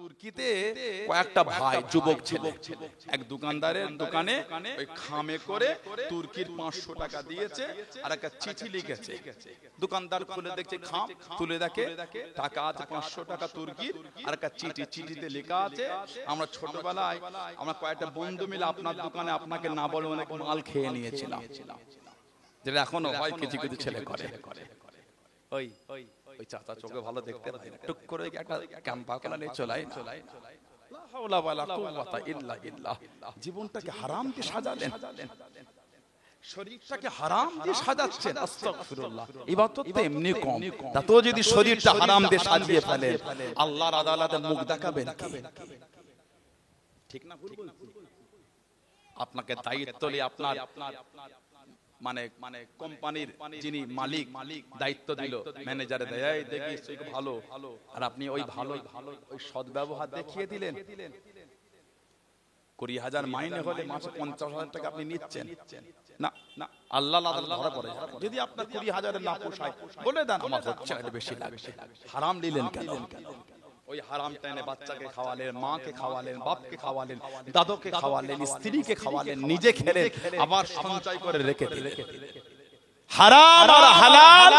তুর্কিতে কয়েকটা ভাই যুবক ছেলে এক দোকানদারের দোকানে ওই খামে করে তুর্কির 500 টাকা দিয়েছে আর একটা চিঠি লিখেছে। দোকানদার খুলে দেখছে খাম, তুলে দেখে টাকা আছে 500 টাকা তুর্কির আর একটা চিঠিতে লেখা আছে আমরা ছোটবেলায় আমরা কয়েকটা বন্ধু মিলে আপনার দোকানে আপনাকে না বলে অনেক মাল খেয়ে নিয়েছিলাম, যেটা এখনো হয় কিছু কিছু ছেলে করে। ওই ওই চাচা চোখে ভালো দেখতে পায় না, টুক করে একটা ক্যাম্পা কলা নিয়ে চলাই। লা হাওলা ওয়ালা কুওয়াতা ইল্লা বিল্লাহ। জীবনটাকে হারাম দিয়ে সাজালেন, শরীরটাকে হারাম দিয়ে সাজাচ্ছেন। আস্তাগফিরুল্লাহ। ইবাদত তো এমনি কম, তাতেও যদি শরীরটা হারাম দিয়ে সাজিয়ে ফেলেন আল্লাহর আদালতে মুখ দেখাবেন কে? ঠিক না ভুল বলছি? আপনাকে দায়িত্ব নিয়ে আপনার মানে কোম্পানির যিনি মালিক দায়িত্ব দিল, ম্যানেজারে দেয় দেখি ভালো, আর আপনি ওই ভালো ওই সদ্ব্যবহার দেখিয়ে দিলেন। 20,000 মাইনে হলে মাসে 50,000 টাকা আপনি নিচ্ছেন না, না আল্লাহ ধরা পড়ে। যদি আপনার 20,000 না পোষায় বলে দেন আমার হচ্ছে এটা বেশি লাগবে। হারাম নিলেন কেন? ওই হারামটা এনে বাচ্চাকে খাওয়ালেন, মাকে খাওয়ালেন, বাপকে খাওয়ালেন, দাদুকে খাওয়ালেন, স্ত্রীকে খাওয়ালেন, নিজে খেলেন, আবার সঞ্চয় করে রেখে দিলেন। হারাম আর হালাল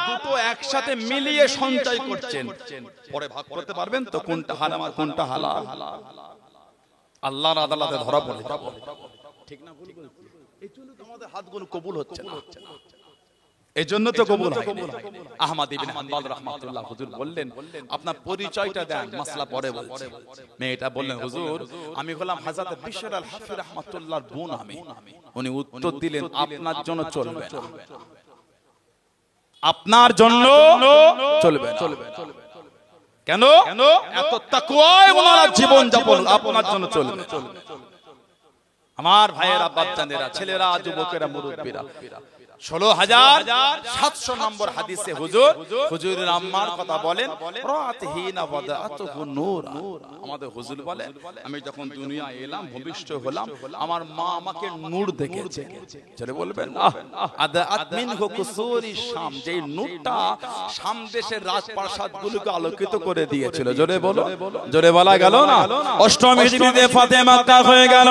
দুটো একসাথে মিলিয়ে সঞ্চয় করছেন, পরে ভাগ করতে পারবেন তো কোনটা হারাম আর কোনটা হালাল? আল্লাহর আদালতে ধরা পড়ে। ঠিক না ভুল বলছি? এই জন্য তো আমাদের হাতগুলো কবুল হচ্ছে না, এজন্য তো কবুল হয় না। আহমদ ইবনে হাম্বল রাহমাতুল্লাহ হুজুর বললেন আপনার পরিচয়টা দেন, মাসলা পরে বলছি। মেয়েটা বললেন হুজুর আমি হলাম হযরত বিশর আল হাফি রাহমাতুল্লাহর বোন আমি। উনি উত্তর দিলেন আপনার জন্য চলবে না, আপনার জন্য চলবে না। কেন? এত তাকওয়ায় ওনারা জীবন যাপন, আপনার জন্য চলবে। আমার ভাইয়েরা, বাচ্চাদেরা, ছেলেরা, যুবকেরা, মুরব্বীরা, 16,700 নম্বর হাদিসে হুজুরের আম্মার কথা বলেন, রাতহিনা ওয়াদাতুহু নূর। আমাদের হুজুর বলেন আমি যখন দুনিয়া এলাম, ভূমিষ্ঠ হলাম, আমার মা আমাকে নূর দেখেছে। চলে বলবেন আদাত মিনহু কুসুরি শাম, যেই নূরটা শাম দেশের রাজপ্রাসাদগুলোকে আলোকিত করে দিয়েছিল। জোরে বলো, জোরে বলা গেল না? অষ্টম হিজরিতে ফাতেমা মাক্কা হয়ে গেল।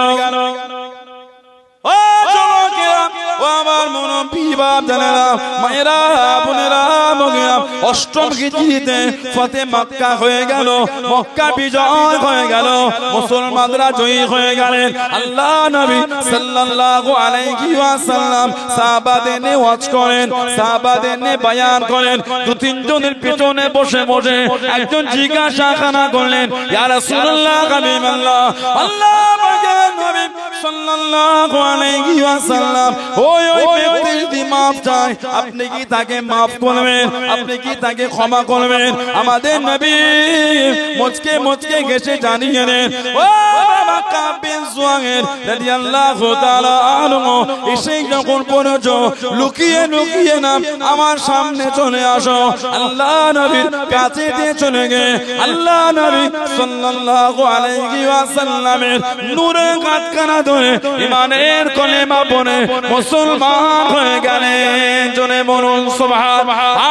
ও যুবকেরা, ও আমার মুরব্বি বাপজানেরা, মায়েরা, বোনেরা, মগেরা, অষ্টম হিজরিতে ফাতেমা মাক্কা হয়ে গেল, মক্কা বিজয় হয়ে গেল, মুসলমানরা জয়ী হয়ে গেলেন। আল্লাহ নবী সাল্লাল্লাহু আলাইহি ওয়াসাল্লাম সাহাবাদের নিয়ে ওয়াজ করেন, সাহাবাদের নিয়ে বয়ান করেন। দু তিনজনের পেছনে বসে বসে একজন জিজ্ঞাসাখানা করলেন, ইয়া রাসূলুল্লাহ, হাবিবাল্লাহ, আল্লাহ পাকের নবী সাল্লাল্লাহু আলাইহি ওয়াসাল্লাম ওই ব্যক্তি যদি মাফ চায় আপনি কি তাকে মাফ করবেন? আপনি কি তাকে ক্ষমা করবেন? আমাদের নবী মুচকে মুচকে গেছে জানিয়ে দেন, ও বাবা কাব বিন জুয়াইর রাদিয়াল্লাহু তাআলা আনহু এসে যখন পড়ছো লুকিয়ে লুকিয়ে না আমার সামনে চলে আসো। আল্লাহ নবীর কাছে দিয়ে চলে গিয়ে আল্লাহ নবী সাল্লাল্লাহু আলাইহি ওয়াসাল্লামের নূরের কাটখানা ধরে ইমানের কলেমা পড়ে মুসলমান হয়ে গেলেন। জোরে বলুন সুবহান,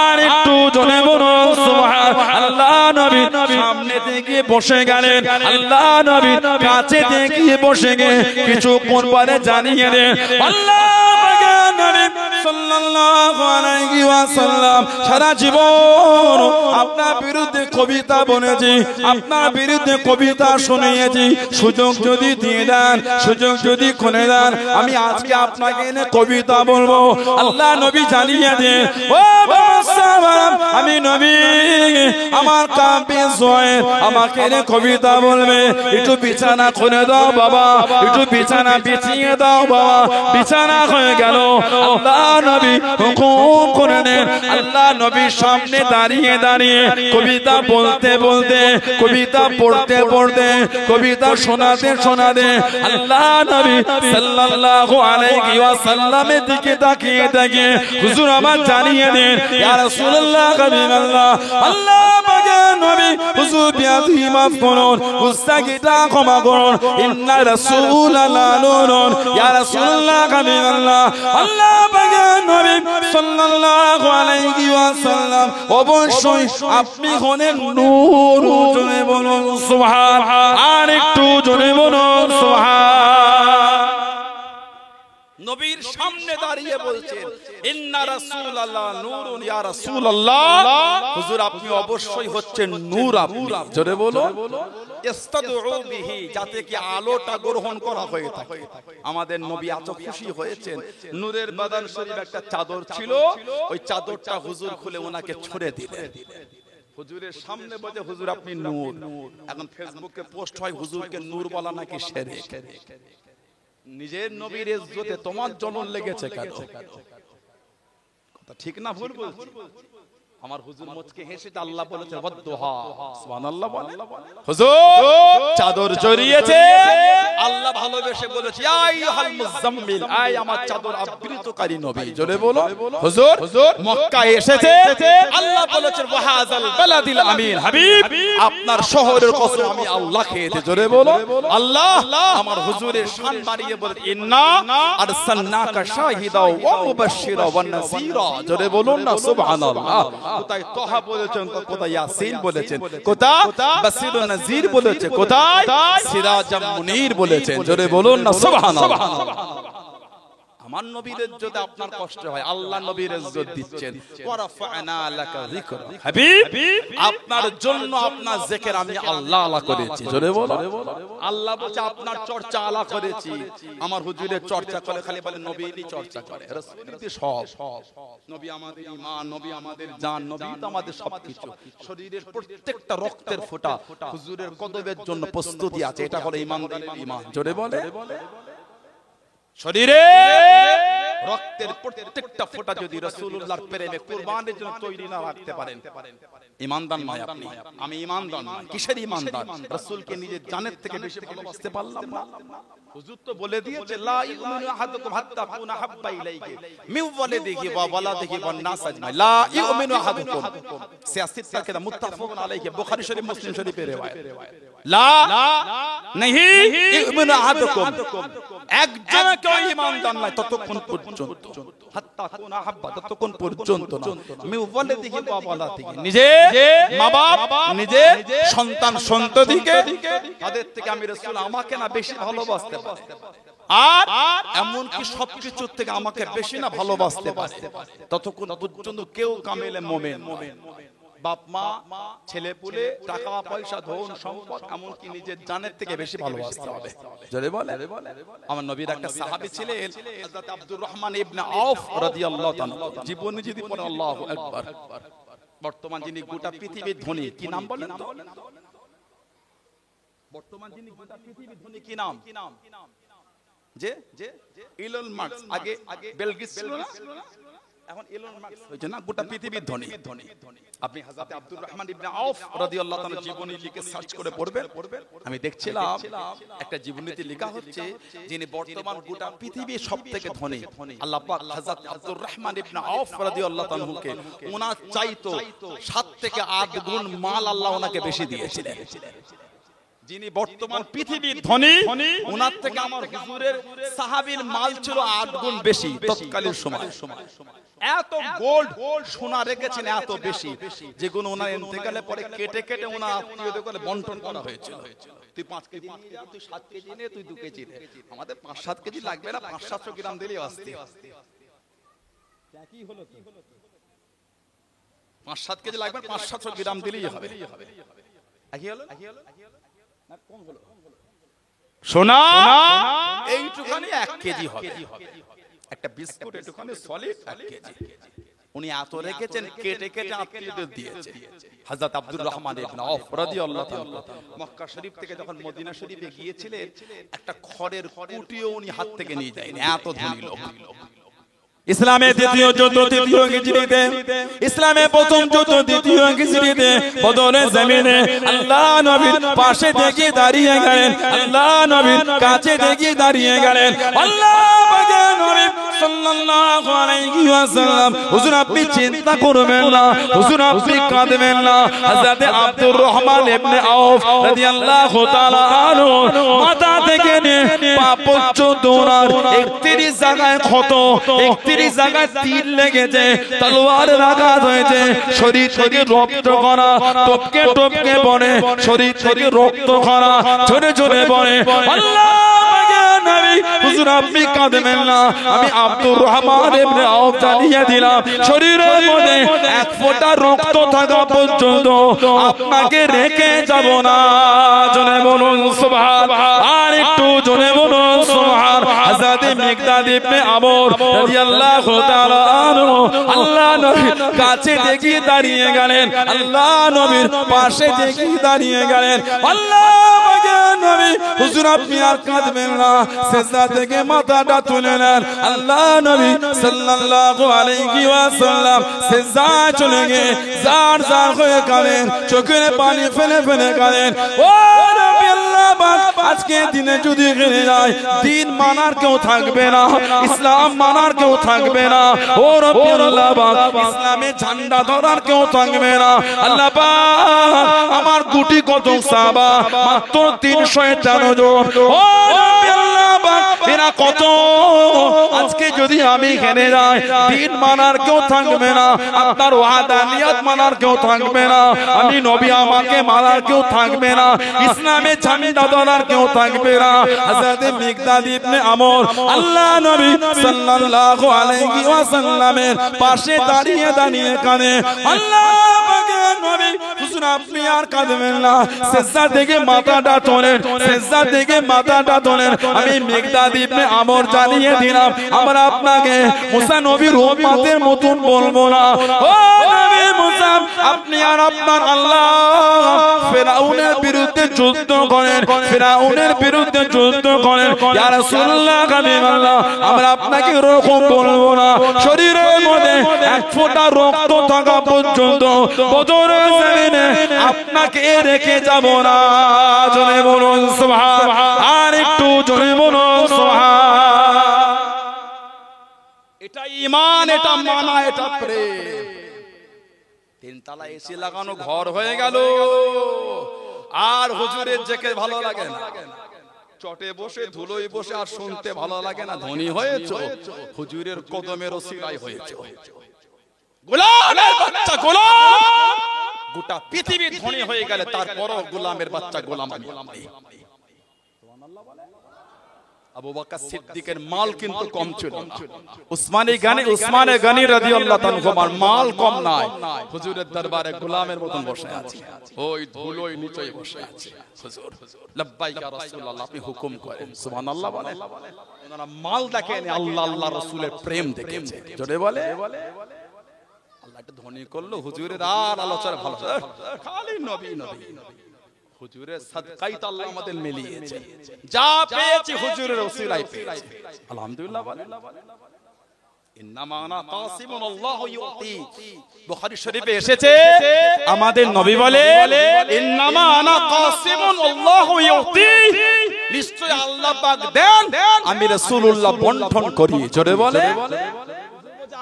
আর একটু জোরে বলুন সুবহান। আল্লাহ নবী সামনে থেকে বসে গেলেন, আল্লাহ নবী কাছে থেকে বসে গিয়ে কিছুক্ষণ পরে জানিয়ে দেন, আল্লাহ পাকের নবী সাল্লাল্লাহু আলাইহি ওয়াসাল্লাম সারা জীবন আপনার বিরুদ্ধে কবিতা বলেছি, আপনার বিরুদ্ধে কবিতা শুনিয়েছি। সুযোগ যদি দিয়ে দেন, সুযোগ যদি খুলে দেন, আমি আজকে আপনাকে এনে কবিতা বলবো। আল্লাহ নবী জানিয়ে দেন, ও বাবা সাহাবারা, আমি নবী, আমার কাব বিন জুয়াইর আমাকে এনে কবিতা বলবে। একটু বিছানা খুলে দাও বাবা, একটু বিছানা বিছিয়ে দাও বাবা। বিছানা হয়ে গেল, আল্লাহ নবী হুকুম করে দেন। আল্লাহ নবীর সামনে দাঁড়িয়ে দাঁড়িয়ে কবিতা বলতে বলতে, কবিতা পড়তে পড়তে, কবিতা শোনাতে শোনাতে আল্লাহ নবী সাল্লাল্লাহু আলাইহি ওয়াসাল্লামের দিকে তাকিয়ে তাকিয়ে হুজুর আমার জানিয়ে দেন, ইয়া রাসূলুল্লাহ, হাবিবাল্লাহ, আল্লাহ পাকের নবী হুজুর বিয়াদি মাফ করুন, গুস্তাখিটা ক্ষমা করুন। ইন্না রাসূলাল্লাহ নূরুন, ইয়া রাসূলুল্লাহ, হাবিবাল্লাহ, আল্লাহ পাকের নবী সাল্লাল্লাহু আলাইহি ওয়াসাল্লাম অবশ্যই আপনি হলেন নূর। জোরে বলুন সুবহান, আর একটু জোরে বলুন সুবহান। নবীর সামনে দাঁড়িয়ে বলছেন ইন্না রাসূলুল্লাহ নূরুন ইয়া রাসূলুল্লাহ, হুজুর আপনি অবশ্যই হচ্ছেন নূর। আপনি জোরে বলুন ইস্তাদউ বিহি, যাতে কি আলোটা গ্রহণ করা হয়ে থাকে। আমাদের নবী এত খুশি হয়েছেন, নূরের বাদান শরীফ একটা চাদর ছিল, ওই চাদরটা হুজুর খুলে ওনাকে ছুঁড়ে দিলেন। হুজুরের সামনে বলে হুজুর আপনি নূর। এখন ফেসবুকে পোস্ট হয় হুজুরকে নূর বলা নাকি শিরক। নিজের নবীর ইজ্জতে তোমার জ্বলন লেগেছে কেন? কথা ঠিক না ভুল বলছি? আমার হুজুর মুচকে হেসে আল্লাহ বলেছেন ওয়াদদুহা, সুবহানাল্লাহ বলেন। হুজুর চাদর জড়িয়েছে, আল্লাহ ভালোবেসে বলেছে ইয়া আইয়ুহাল মুজাম্মিল, আয় আমার চাদর আবৃতকারী নবী। জোরে বলো হুজুর মক্কায় এসেছে, আল্লাহ বলেছেন ওয়াহাযাল বালাদিল আমিন, হাবিব আপনার শহরের কসম আমি আল্লাহ খেয়েছি। জোরে বলো আল্লাহ। আমার হুজুরের শান বাড়িয়ে বলেন ইন্না আরসালনাকা শাহিদাও ওয়া মুবাশশিরা ওয়া নাযীরা। জোরে বলুন না সুবহানাল্লাহ। কোথায় তোহা বলেছেন, কোথায় ইয়াসিন বলেছেন, কোথায় বাশিরুন নাযীর বলেছেন, কোথায় সিরাজাম মুনীর বলেছেন। জোরে বলুন না সুবহানাল্লাহ। আমার নবীর ইজ্জতে আপনার কষ্ট হয়, আল্লাহ নবীর ইজ্জত দিচ্ছেন। ওয়ারাফা'না লাকা যিকরা, হাবিব আপনার জন্য আপনার জিকির আমি আল্লাহ আলা করেছি। জোরে বলো আল্লাহ বলছে আপনার চর্চা আলা করেছি। আমার হুজুরের চর্চা করে খালি বলে নবীরই চর্চা করে, রাসূলই সব। নবী আমাদের ঈমান, নবী আমাদের জান, নবী তো আমাদের সবকিছু। শরীরের প্রত্যেকটা রক্তের ফোঁটা হুজুরের কদমের জন্য প্রস্তুতি আছে, এটা হলো ঈমানদারের ঈমান। জোরে বলে শরীরে রক্তের প্রত্যেকটা ফোঁটা যদি রাসূলুল্লাহর প্রেমে কুরবানির জন্য তৈরি না রাখতে পারেন, ঈমানদার নয় আপনি। আমি ঈমানদার নয়, কিসের ঈমানদার? রাসূলকে নিজের জানের থেকে বেশি ভালোবাসতে পারলাম না। হুজুর তো বলে দিয়েছে লা ইউমিনু আহাদুকুম হাত্তা কুনা হাব্বা ইলাইহি মিন ওয়ালিদিহি ওয়া ওয়ালাদিহি ওয়ান নাস আজমাইন। লা ইউমিনু আহাদুকুম, 86 টাকা মুত্তাফাকুন আলাইহি, বুখারী শরীফ মুসলিম শরীফের রিওয়ায়াত। লা नहीं ইউমিনু আহাদুকুম, একজন কেউ ঈমানদার নয় ততক্ষণ পর্যন্ত, হাত্তা কুনা হাব্বা, ততক্ষণ পর্যন্ত না, মিন ওয়ালিদিহি ওয়া ওয়ালাদিহি, নিজে মা-বাপ, নিজে সন্তান সন্ততিকে, তাদের থেকে আমি রাসূল আমাকে না বেশি ভালোবাসতে পারে, আর এমন কি সবকিছুর থেকে আমাকে বেশি না ভালোবাসতে পারে, ততক্ষণ পর্যন্ত কেউ কামেলে মুমিন। বাপ মা, ছেলে পুলে, টাকা পয়সা, ধন সম্পদ, এমনকি নিজের জানের থেকে বেশি ভালোবাসতে হবে। জোরে বলে। আমার নবীর একটা সাহাবী ছিলেন হযরত আব্দুর রহমান ইবনে আউফ রাদিয়াল্লাহু তাআলা, জীবনে যদি পড়ে আল্লাহু আকবার, বর্তমান যিনি গোটা পৃথিবীর ধনী, কি নাম বলেন তো? বর্তমান যিনি গোটা পৃথিবীর ধনী কি নাম? যে ইলন মাস্ক। আগে বিল গেটস ছিল না, এখন ইলন মাস্ক হয়েছে না, গোটা পৃথিবীর ধনী। আপনি হযরত আব্দুর রহমান ইবনে আউফ রাদিয়াল্লাহু তাআলা জীবনী লিখে সার্চ করে পড়বেন। আমি দেখছিলাম একটা জীবনীতে লেখা হচ্ছে যিনি বর্তমান গোটা পৃথিবীর সবথেকে ধনী, আল্লাহ পাক হযরত আব্দুর রহমান ইবনে আউফ রাদিয়াল্লাহু তাআলাকে ওনার চাইতো 7 থেকে 8 গুণ মাল আল্লাহ ওনাকে বেশি দিয়েছিলেন। যিনি বর্তমান পৃথিবীর ধনী, ওনার থেকে আমার হুজুরের সাহাবীর মাল ছিল 8 গুণ বেশি তৎকালীন সময়। এত গোল্ড সোনা রেখেছেন এত বেশি, যেগুলো ওনার ইন্তেকালের পরে কেটে কেটে ওনার আত্মীয়দের করে বন্টন করা হয়েছিল। তুই 5 কেজি নিয়ে যা, তুই 7 কেজি নে, তুই 2 কেজি নে। আমাদের 5-7 কেজি লাগবে না, 500-700 গ্রাম দিলেই আসছে। কি হলো তো 5-7 কেজি লাগবে, 500-700 গ্রাম দিলেই হবে। কি হলো না কম হলো? সোনা এইটুখানি 1 কেজি হবে। একটা বিস্কুট একটুখানি সলিড 1 কেজি। উনি এত রেখেছেন, কেটে কেটে আত্মীয়দের দিয়েছে। হযরত আব্দুর রহমান ইবনে আউফ রাদিয়াল্লাহু তাআলা মক্কা শরীফ থেকে যখন মদিনা শরীফে গিয়েছিলেন, একটা খড়ের কুটিও উনি হাত থেকে নিয়ে যায়নি, এত ধনী লোক। ইসলামের দ্বিতীয় যুদ্ধ তৃতীয় হিজরিতে, ইসলামের প্রথম যুদ্ধ দ্বিতীয় হিজরিতে বদরের জমিনে আল্লাহ নবীর পাশে থেকে দাঁড়িয়ে গেলেন, আল্লাহ নবীর কাছে থেকে দাঁড়িয়ে গেলেন। আল্লাহ পাকের নবী সাল্লাল্লাহু আলাইহি ওয়াসাল্লাম, হুজুর আপনি চিন্তা করবেন না, হুজুর আপনি কাঁদবেন না। হযরত আব্দুর রহমান ইবনে আউফ রাদিয়াল্লাহু তাআলা আনহু মাথা থেকে নিয়ে পা পা পর্যন্ত ওনার 31 জায়গায় ক্ষত, 31 জায়গায় তীর লেগেছে, তলোয়ারের আঘাত হয়েছে, শরীর থেকে রক্ত কণা টপকে টপকে পড়ে, শরীর থেকে রক্ত কণা ঝরে ঝরে পড়ে। আল্লাহ নবী হুজুর আপনি কাঁদবেন না, আমি আব্দুর রহমান ইবনে আউফ জানিয়ে দিলাম শরীরের মধ্যে এক ফোঁটা রক্ত থাকা পর্যন্ত আপনাকে রেখে যাব না। জোরে বলুন সুবহান, আর একটু জোরে বলুন সুবহান। হযরত মিকদাদ ইবনে আমর রাদিয়াল্লাহু তাআলা আনহু আল্লাহ নবীর কাছে দেখিয়ে দাঁড়িয়ে গেলেন, আল্লাহ নবীর পাশে দেখিয়ে দাঁড়িয়ে গেলেন। আল্লাহ নবী হুজুর আপনি আর কাঁদবেন না, সিজদা থেকে মাথাটা তুলে নেন। আল্লাহ নবী সাল্লাল্লাহু আলাইহি ওয়াসাল্লাম সিজদায় চলে গিয়ে জার জার হয়ে কাঁদেন, চোখের পানি ফেলে ফেলে কাঁদেন। ও নবী আল্লাহ পাক, আজকে দিনে যদি হেরে যায়, দিন মানার কেউ থাকবে না, ইসলাম মানার কেউ থাকবে না। ও নবী আল্লাহ পাক, ইসলামের ঝান্ডা ধরার কেউ থাকবে না। আল্লাহ পাক আমার গুটি কত সাহাবা, মাত্র 351 জন। ও নবী আল্লাহ পাক, এরা কত, আজকে যদি আমি হেরে যাই, দিন মানার কেউ থাকবে না, আপনার ওয়াদানিয়াত মানার কেউ থাকবে না, আমি নবী আমাকে মানার কেউ থাকবে না, ইসলামের ঝান্ডা ধরার কেউ থাকবে না। হযরত মিকদাদ ইবনে আমর আল্লাহ নবী সাল্লাল্লাহু আলাইহি ওয়াসাল্লামের পাশে দাঁড়িয়ে দাঁড়িয়ে কাঁদে। আল্লাহ পাকের নবী হুজুর আপনি আর কাঁদবেন না, সিজদা থেকে মাথাটা তোলেন, সিজদা থেকে মাথাটা তোলেন। আমি মিকদাদ ইবনে আমর জানিয়ে দিলাম, আমরা আপনাকে মুসা নবীর উম্মতের মতন বলবো না। ও নবী মুসা, আপনি আর আপনার আল্লাহ ফিরাউনের বিরুদ্ধে যুদ্ধ করেন, ফিরাউনের বিরুদ্ধে যুদ্ধ করেন। ইয়া রাসূলুল্লাহ হাবিবাল্লাহ, আমরা আপনাকে এরকম বলবো না, শরীরের মধ্যে এক ফোঁটা রক্ত থাকা পর্যন্ত বদরের জমিনে আপনাকে রেখে যাব না। জোরে বলুন সুবহান, আর একটু জোরে বলুন সুবহান। এটা ঈমান, এটা মানা, এটা প্রেম। তিনতলা এসি লাগানো ঘর হয়ে গেল, আর হুজুরের জেকে ভালো লাগে না, চটে বসে ধুলোয় বসে আর শুনতে ভালো লাগে না। ধনী হয়েছো, হুজুরের কদমের ওসিলায় হয়েছে। গোলামের বাচ্চা গোলাম, গোটা পৃথিবী ধনী হয়ে গেলে তারপরও গোলামের বাচ্চা গোলাম আমি। আবু বকর সিদ্দিকের মাল কিন্তু কম ছিল না, উসমানে গনি রাদিয়াল্লাহু তাআলার মাল কম নাই। হুজুরের দরবারে গোলামের মতন বসে আছে, ওই ধুলোয় নিচে বসে আছে। হুজুর লব্বাইক ইয়া রাসূলুল্লাহ, আপনি হুকুম করেন। সুবহানাল্লাহ বলে। ওনারা মাল দেখেন, আল্লাহ আল্লাহ রাসূলের প্রেম দেখেছে। জোরে বলে। আল্লাহ একটা ধনী করলো, হুজুরের আর আলোচনা ভালো, খালি নবী নবী। হুজুরের সাদকাই তো আল্লাহ আমাদের মিলিয়েছে, যা পেয়েছি হুজুরের ওসিলায় পেয়েছি। আলহামদুলিল্লাহ বলে। ইন্নামা আনা কাসিমুন আল্লাহু ইউতি। বুখারী শরীফে এসেছে, আমাদের নবী বলে, ইন্নামা আনা কাসিমুন আল্লাহু ইউতি, নিশ্চয় আল্লাহ পাক দেন, আমি রাসূলুল্লাহ বন্টন করি। জোরে বলে।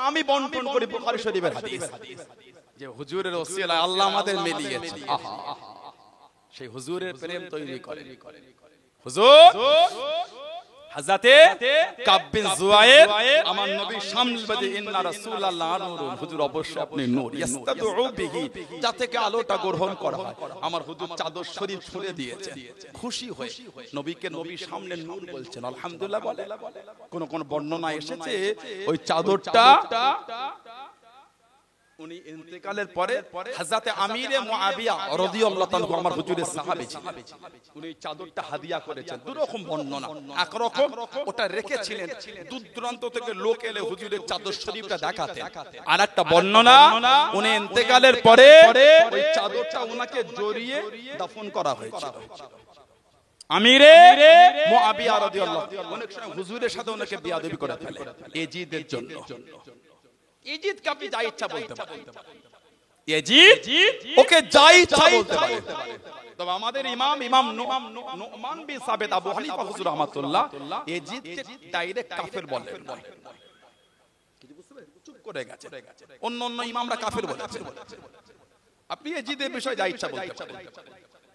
আমি বন্টন করি। বুখারী শরীফের হাদিস, যে হুজুরের ওসিলায় আল্লাহ আমাদের মিলিয়েছে। আহা, সেই হুজুরের প্রেম তৈরি করে। হুজুর হযরতে কাব বিন জুয়াইর আমার নবী সামনে বলে, ইন্না রাসূলুল্লাহ নূরুন, হুজুর অবশ্যই আপনি নূর, ইস্তাদউ বিহি, যা থেকে আলোটা গ্রহণ করা হয়। আমার হুজুর চাদর শরীফ ছুঁড়ে দিয়েছে, খুশি হয়ে নবীকে নবী সামনে নূর বলছেন। আলহামদুলিল্লাহ বলে। কোন বর্ণনা এসেছে ওই চাদরটা উনি ইন্তেকালের পরে হযরত আমিরে মুআবিয়া রাদিয়াল্লাহু তাআলা আমার হুজুরের সাহাবী ছিলেন, উনি চাদরটা হাদিয়া করেছেন। দুই রকম বর্ণনা, একরকম ওটা রেখেছিলেন, দূর দূরান্ত থেকে লোক এলে হুজুরের চাদর শরীফটা দেখাতে। আর একটা বর্ণনা, উনি ইন্তেকালের পরে ওই চাদরটা ওনাকে জড়িয়ে দাফন করা হয়েছিল। আমিরে মুআবিয়া রাদিয়াল্লাহু, অনেক সময় হুজুরের সাথে ওনাকে বিয়াদবি করে ফেলে এজিদের জন্য। ইজিদ কে আপনি যা ইচ্ছা বলতে পারেন, ইজিদ ওকে যা ইচ্ছা বলতে পারেন। তবে আমাদের ইমাম নুমান বিন সাবিত আবু হানিফা হুজুর রাহমাতুল্লাহ ইজিদকে ডাইরেক্ট কাফের বলেন। কিছু বুঝতে পারেন? চুপ করে গেছে। অন্য ইমামরা কাফের বলেছে। আপনি ইজিদের বিষয়ে যা ইচ্ছা বলতে পারেন।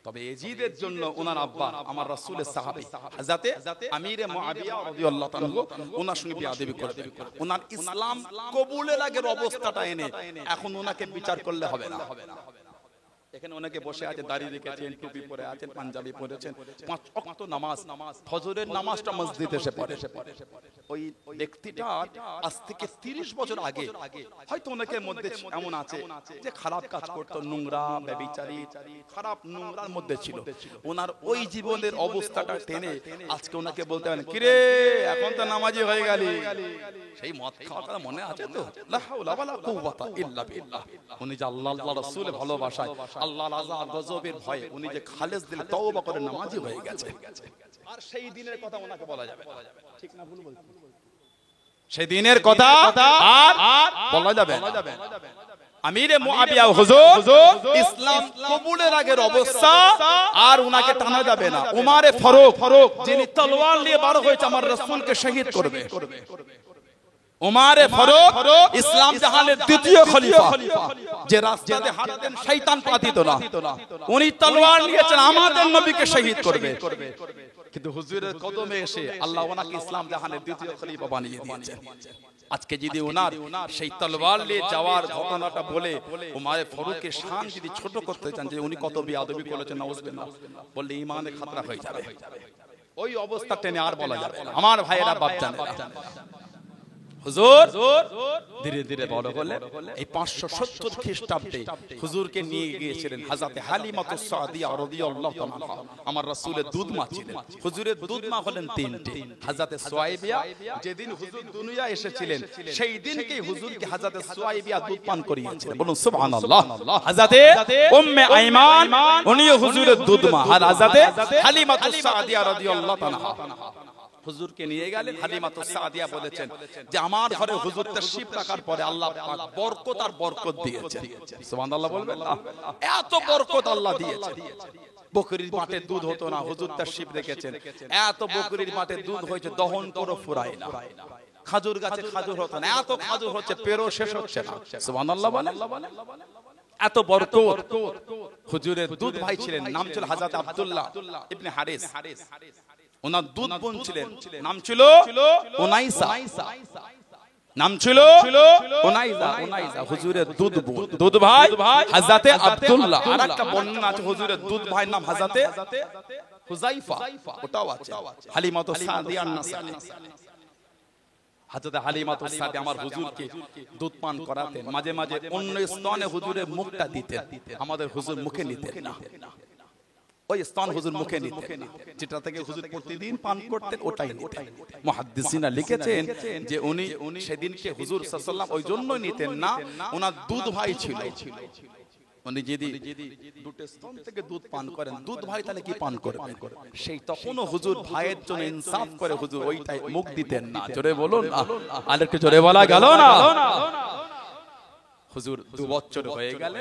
তবে এজিদের জন্য ওনার আব্বা আমার রাসূলের সাহাবী হযরতে আমিরে মুআবিয়া রাদিয়াল্লাহু তাআলা ওনার সঙ্গে বিয়াদবি করতেন। ওনার ইসলাম কবুলের আগের অবস্থাটা এনে এখন ওনাকে বিচার করলে হবে না। এখানে অনেকে বসে আছে, দাড়ি রেখেছেন, টুপি পরে আছেন, পাঞ্জাবি পরেছেন, 5 ওয়াক্ত নামাজ, ফজরের নামাজটা মসজিদে এসে পড়ে। ওই ব্যক্তিটা আজ থেকে 30 বছর আগে হয়তো অনেকের মধ্যে এমন আছে যে খারাপ কাজ করত, নোংরা, ব্যভিচারী, খারাপ নোংরার মধ্যে ছিল। ওনার ওই জীবনের অবস্থাটা টেনে আজকে ওনাকে বলতে পারেন, কিরে এখন তো নামাজি হয়ে গেলি, সেই মদ খাওয়াটা মনে আছে তো? লা হাওলা ওয়ালা কুওয়াতা ইল্লা বিল্লাহ। উনি যে আল্লাহ আল্লাহ রাসূলের ভালোবাসায়, আল্লাহর আযাব গজবের ভয়ে উনি যে খালেস দিলে তওবা করে নামাজি হয়ে গেছে, আর সেই দিনের কথা ওনাকে বলা যাবে ঠিক না? ভুল বলছি? সেই দিনের কথা আর বলা যাবে না। আমিরে মুআবিয়া হুজুর ইসলাম কবুলের আগের অবস্থা আর উনাকে টানা যাবে না। উমারে ফারুক যিনি তলোয়ার নিয়ে বার হয়েছে আমার রাসূলকে শহীদ করবে, উমারে ফারুক ইসলাম জাহানের দ্বিতীয় খলিফা, যে রাস্তাতে হাঁটতেন শয়তান পাতিত না, উনি তলোয়ার নিয়েছেন আমাদের নবীকে শহীদ করবে। কিন্তু হুজুরের কদমে এসে আল্লাহ ওনাকে ইসলাম জাহানের দ্বিতীয় খলিফা বানিয়ে দিয়েছেন। আজকে যদি ওনার সেই তলোয়ার নিয়ে যাওয়ার ঘটনাটা বলে উমারে ফারুকের শান যদি ছোট করতে চান যে উনি কত বিয়াদবি করেছেন, নাউজুবিল্লাহ, বললে ঈমানে খাতরা হয়ে যাবে। ওই অবস্থা টেনে আর বলা যাবে না। আমার ভাইয়েরা, বাপজানেরা, হুজুর ধীরে ধীরে বড় হলে এই 570 খ্রিস্টাব্দে হুজুরকে নিয়ে গিয়েছিলেন হযরতে হালিমাতুস সাদিয়া রাদিয়াল্লাহু তাআলা। আমার রাসূলের দুধমা ছিলেন। হুজুরের দুধমা হলেন তিনটে। হযরতে সুয়াইবিয়া, যেদিন হুজুর দুনিয়া এসেছিলেন সেই দিনকেই হুজুরকে হযরতে সুয়াইবিয়া দুধ পান করিয়েছিলেন। বলুন সুবহানাল্লাহ। হযরতে উম্মে আইমান উনিও হুজুরের দুধমা, আর হযরতে হালিমাতুস সাদিয়া রাদিয়াল্লাহু তাআলা হুজুরকে নিয়ে গেলেন। হালিমাতুস সাদিয়া বলেছেন যে আমার ঘরে হুজুর তাশরীফ রাখার পরে আল্লাহ পাক বরকত আর বরকত দিয়েছেন। সুবহানাল্লাহ বলবেন না? এত বরকত আল্লাহ দিয়েছেন। বকরির মাঠে দুধ হতো না, হুজুর তাশরীফ রেখেছেন। এত বকরির মাঠে দুধ হয়েছে দহন করে ফুরায় না। খাজুর গাছে খাজুর হতো না, এত খাজুর হচ্ছে পেরো শেষ হচ্ছে না। সুবহানাল্লাহ বলেন। এত বরকত। হুজুরের দুধ ভাই ছিলেন, নাম ছিল হযরত আব্দুল্লাহ ইবনে হারিস। ওনার দুধ বোন ছিলেন, নাম ছিল উনাইসা। নাম ছিল উনাইসা। হুজুরের দুধ বোন, দুধ ভাই হযরতে আব্দুল্লাহ। আরেকটা বর্ণনা আছে হুজুরের দুধ ভাইয়ের নাম হযরতে হুযাইফা, ওটাও আছে। হালিমাতুস সাদিয়া আন-নাসাই। হযরতে হালিমাতুস সাদিয়া আমার হুজুরকে দুধ পান করাতেন। মাঝে মাঝে অন্য স্তনে হুজুরের মুখটা দিতেন, আমাদের হুজুর মুখে নিতেন না। ওই স্তন হুজুর মুখে নিতেন, যেটা থেকে হুজুর প্রতিদিন পান করতেন ওটাই নিতেন। মুহাদ্দিসিনা লিখেছেন যে উনি সেদিনকে হুজুর সাল্লাল্লাহু আলাইহি ওয়াসাল্লাম ওই জন্যই নিতেন না, ওনার দুধ ভাই ছিল। উনি যদি দুটো স্তন থেকে দুধ পান করেন, দুধ ভাই তাহলে কি পান করবেন? সেই তখনও হুজুর ভাইয়ের জন্য ইনসাফ করে হুজুর ওইটাই মুখ দিতেন না। জোরে বলুন, আর একটু জোরে বলা গেল না? হুজুর 2 বছর হয়ে গেলে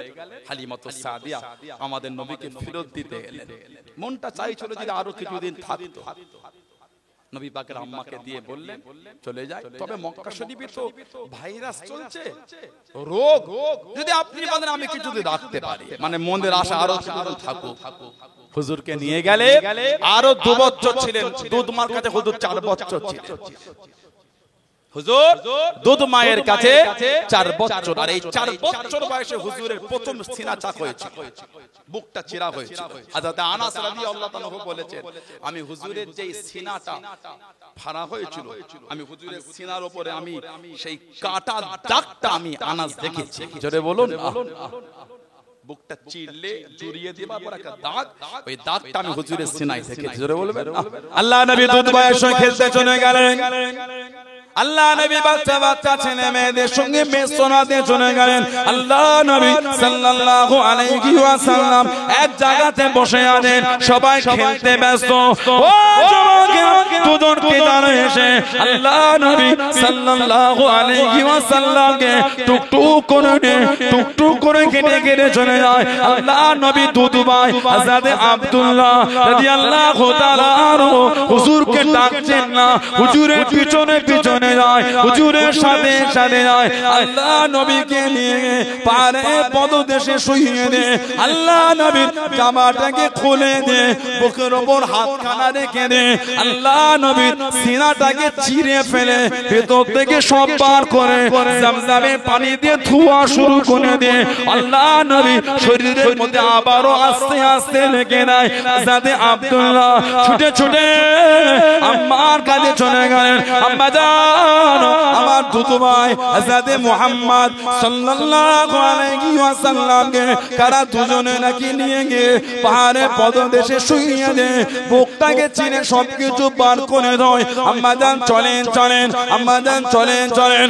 হালিমাতুস সাদিয়া আমাদের নবীকে ফেরত দিতে গেলেন। মনটা চাইছিল যদি আরো কিছুদিন থাকতো। নবী পাকের আম্মাকে দিয়ে বললেন চলে যায়। তবে মক্কা শরীফে তো ভাইরাস চলছে, রোগ, যদি আপনি বলেন আমি কিছুদিন রাখতে পারি, মানে মনের আশা আরো কিছুদিন থাকুক। হুজুরকে নিয়ে গেলে আরো 2 বছর ছিলেন। দুধমার কাছে হুজুর 4 বছর ছিলেন। হুজুর দুধ মায়ের কাছে 4 বছর। আর এই 4 বছর বয়সে হুজুরের প্রথম সিনা চাক হয়েছে, বুকটা চিরা হয়েছে। হযরত আনাস রাদিয়াল্লাহু তাআলা বলেছেন আমি হুজুরের যে সিনাটা ফাড়া হয়েছিল, আমি হুজুরের সিনার উপরে আমি সেই কাটা দাগটা আমি আনাস দেখেছি। জোরে বলুন। বুকটা চিরলে জড়িয়ে দিবা পর একটা দাগ, ওই দাগটা আমি হুজুরের সিনায় দেখেছি। জোরে বলবেন। আল্লাহ নবী দুধ ভাইয়ের সঙ্গে খেলতে চলে গেলেন। আল্লাহ নবী বাচ্চা বাচ্চা ছেলে মেয়েদের সঙ্গে মেসনাতে চলে গেলেন। আল্লাহ নবী সাল্লাল্লাহু আলাইহি ওয়াসাল্লাম এক জায়গাতে বসে আছেন, সবাই খেলতে ব্যস্ত। ও যুবকেরা, দুজনকে দাঁড়ে এসে আল্লাহ নবী সাল্লাল্লাহু আলাইহি ওয়াসাল্লামকে টুকটুক করে কেটে কেটে চলে যায়। আল্লাহ নবী দুধ ভাই হযরত আব্দুল্লাহ রাদিয়াল্লাহু তাআলা হুজুরকে ডাকছেন না, হুজুরের পিছনে পিছনে সাথে যায়, হুজুরের সাথে সাথে যায়। আল্লাহ নবীকে নিয়ে পারে পদদেশে শুইয়ে দে, আল্লাহ নবীর জামাটাকে খুলে দে, বুকের ওপর হাতখানা রেখে দে, আল্লাহ নবীর সিনাটাকে চিরে ফেলে ভেতর থেকে সব বার করে জমজমের পানি দিয়ে ধোয়া শুরু করে দে। আল্লাহ নবী শরীরের মধ্যে আবারও আস্তে আস্তে লেগে নেয়। যাতে আব্দুল্লাহ ছুটে ছুটে আম্মার কাছে চলে গেলেন। আম্মা জান, আমার দুধ ভাই যাতে মুহাম্মদ সাল্লাল্লাহু আলাইহি ওয়াসাল্লামকে কারা দুজনে নাকি নিয়ে গিয়ে পাহাড়ে পদদেশে শুইয়ে দে, বুকটাকে চিনে সবকিছু বার করে দেয়। আম্মা জান চলেন চলেন, আম্মা জান চলেন চলেন।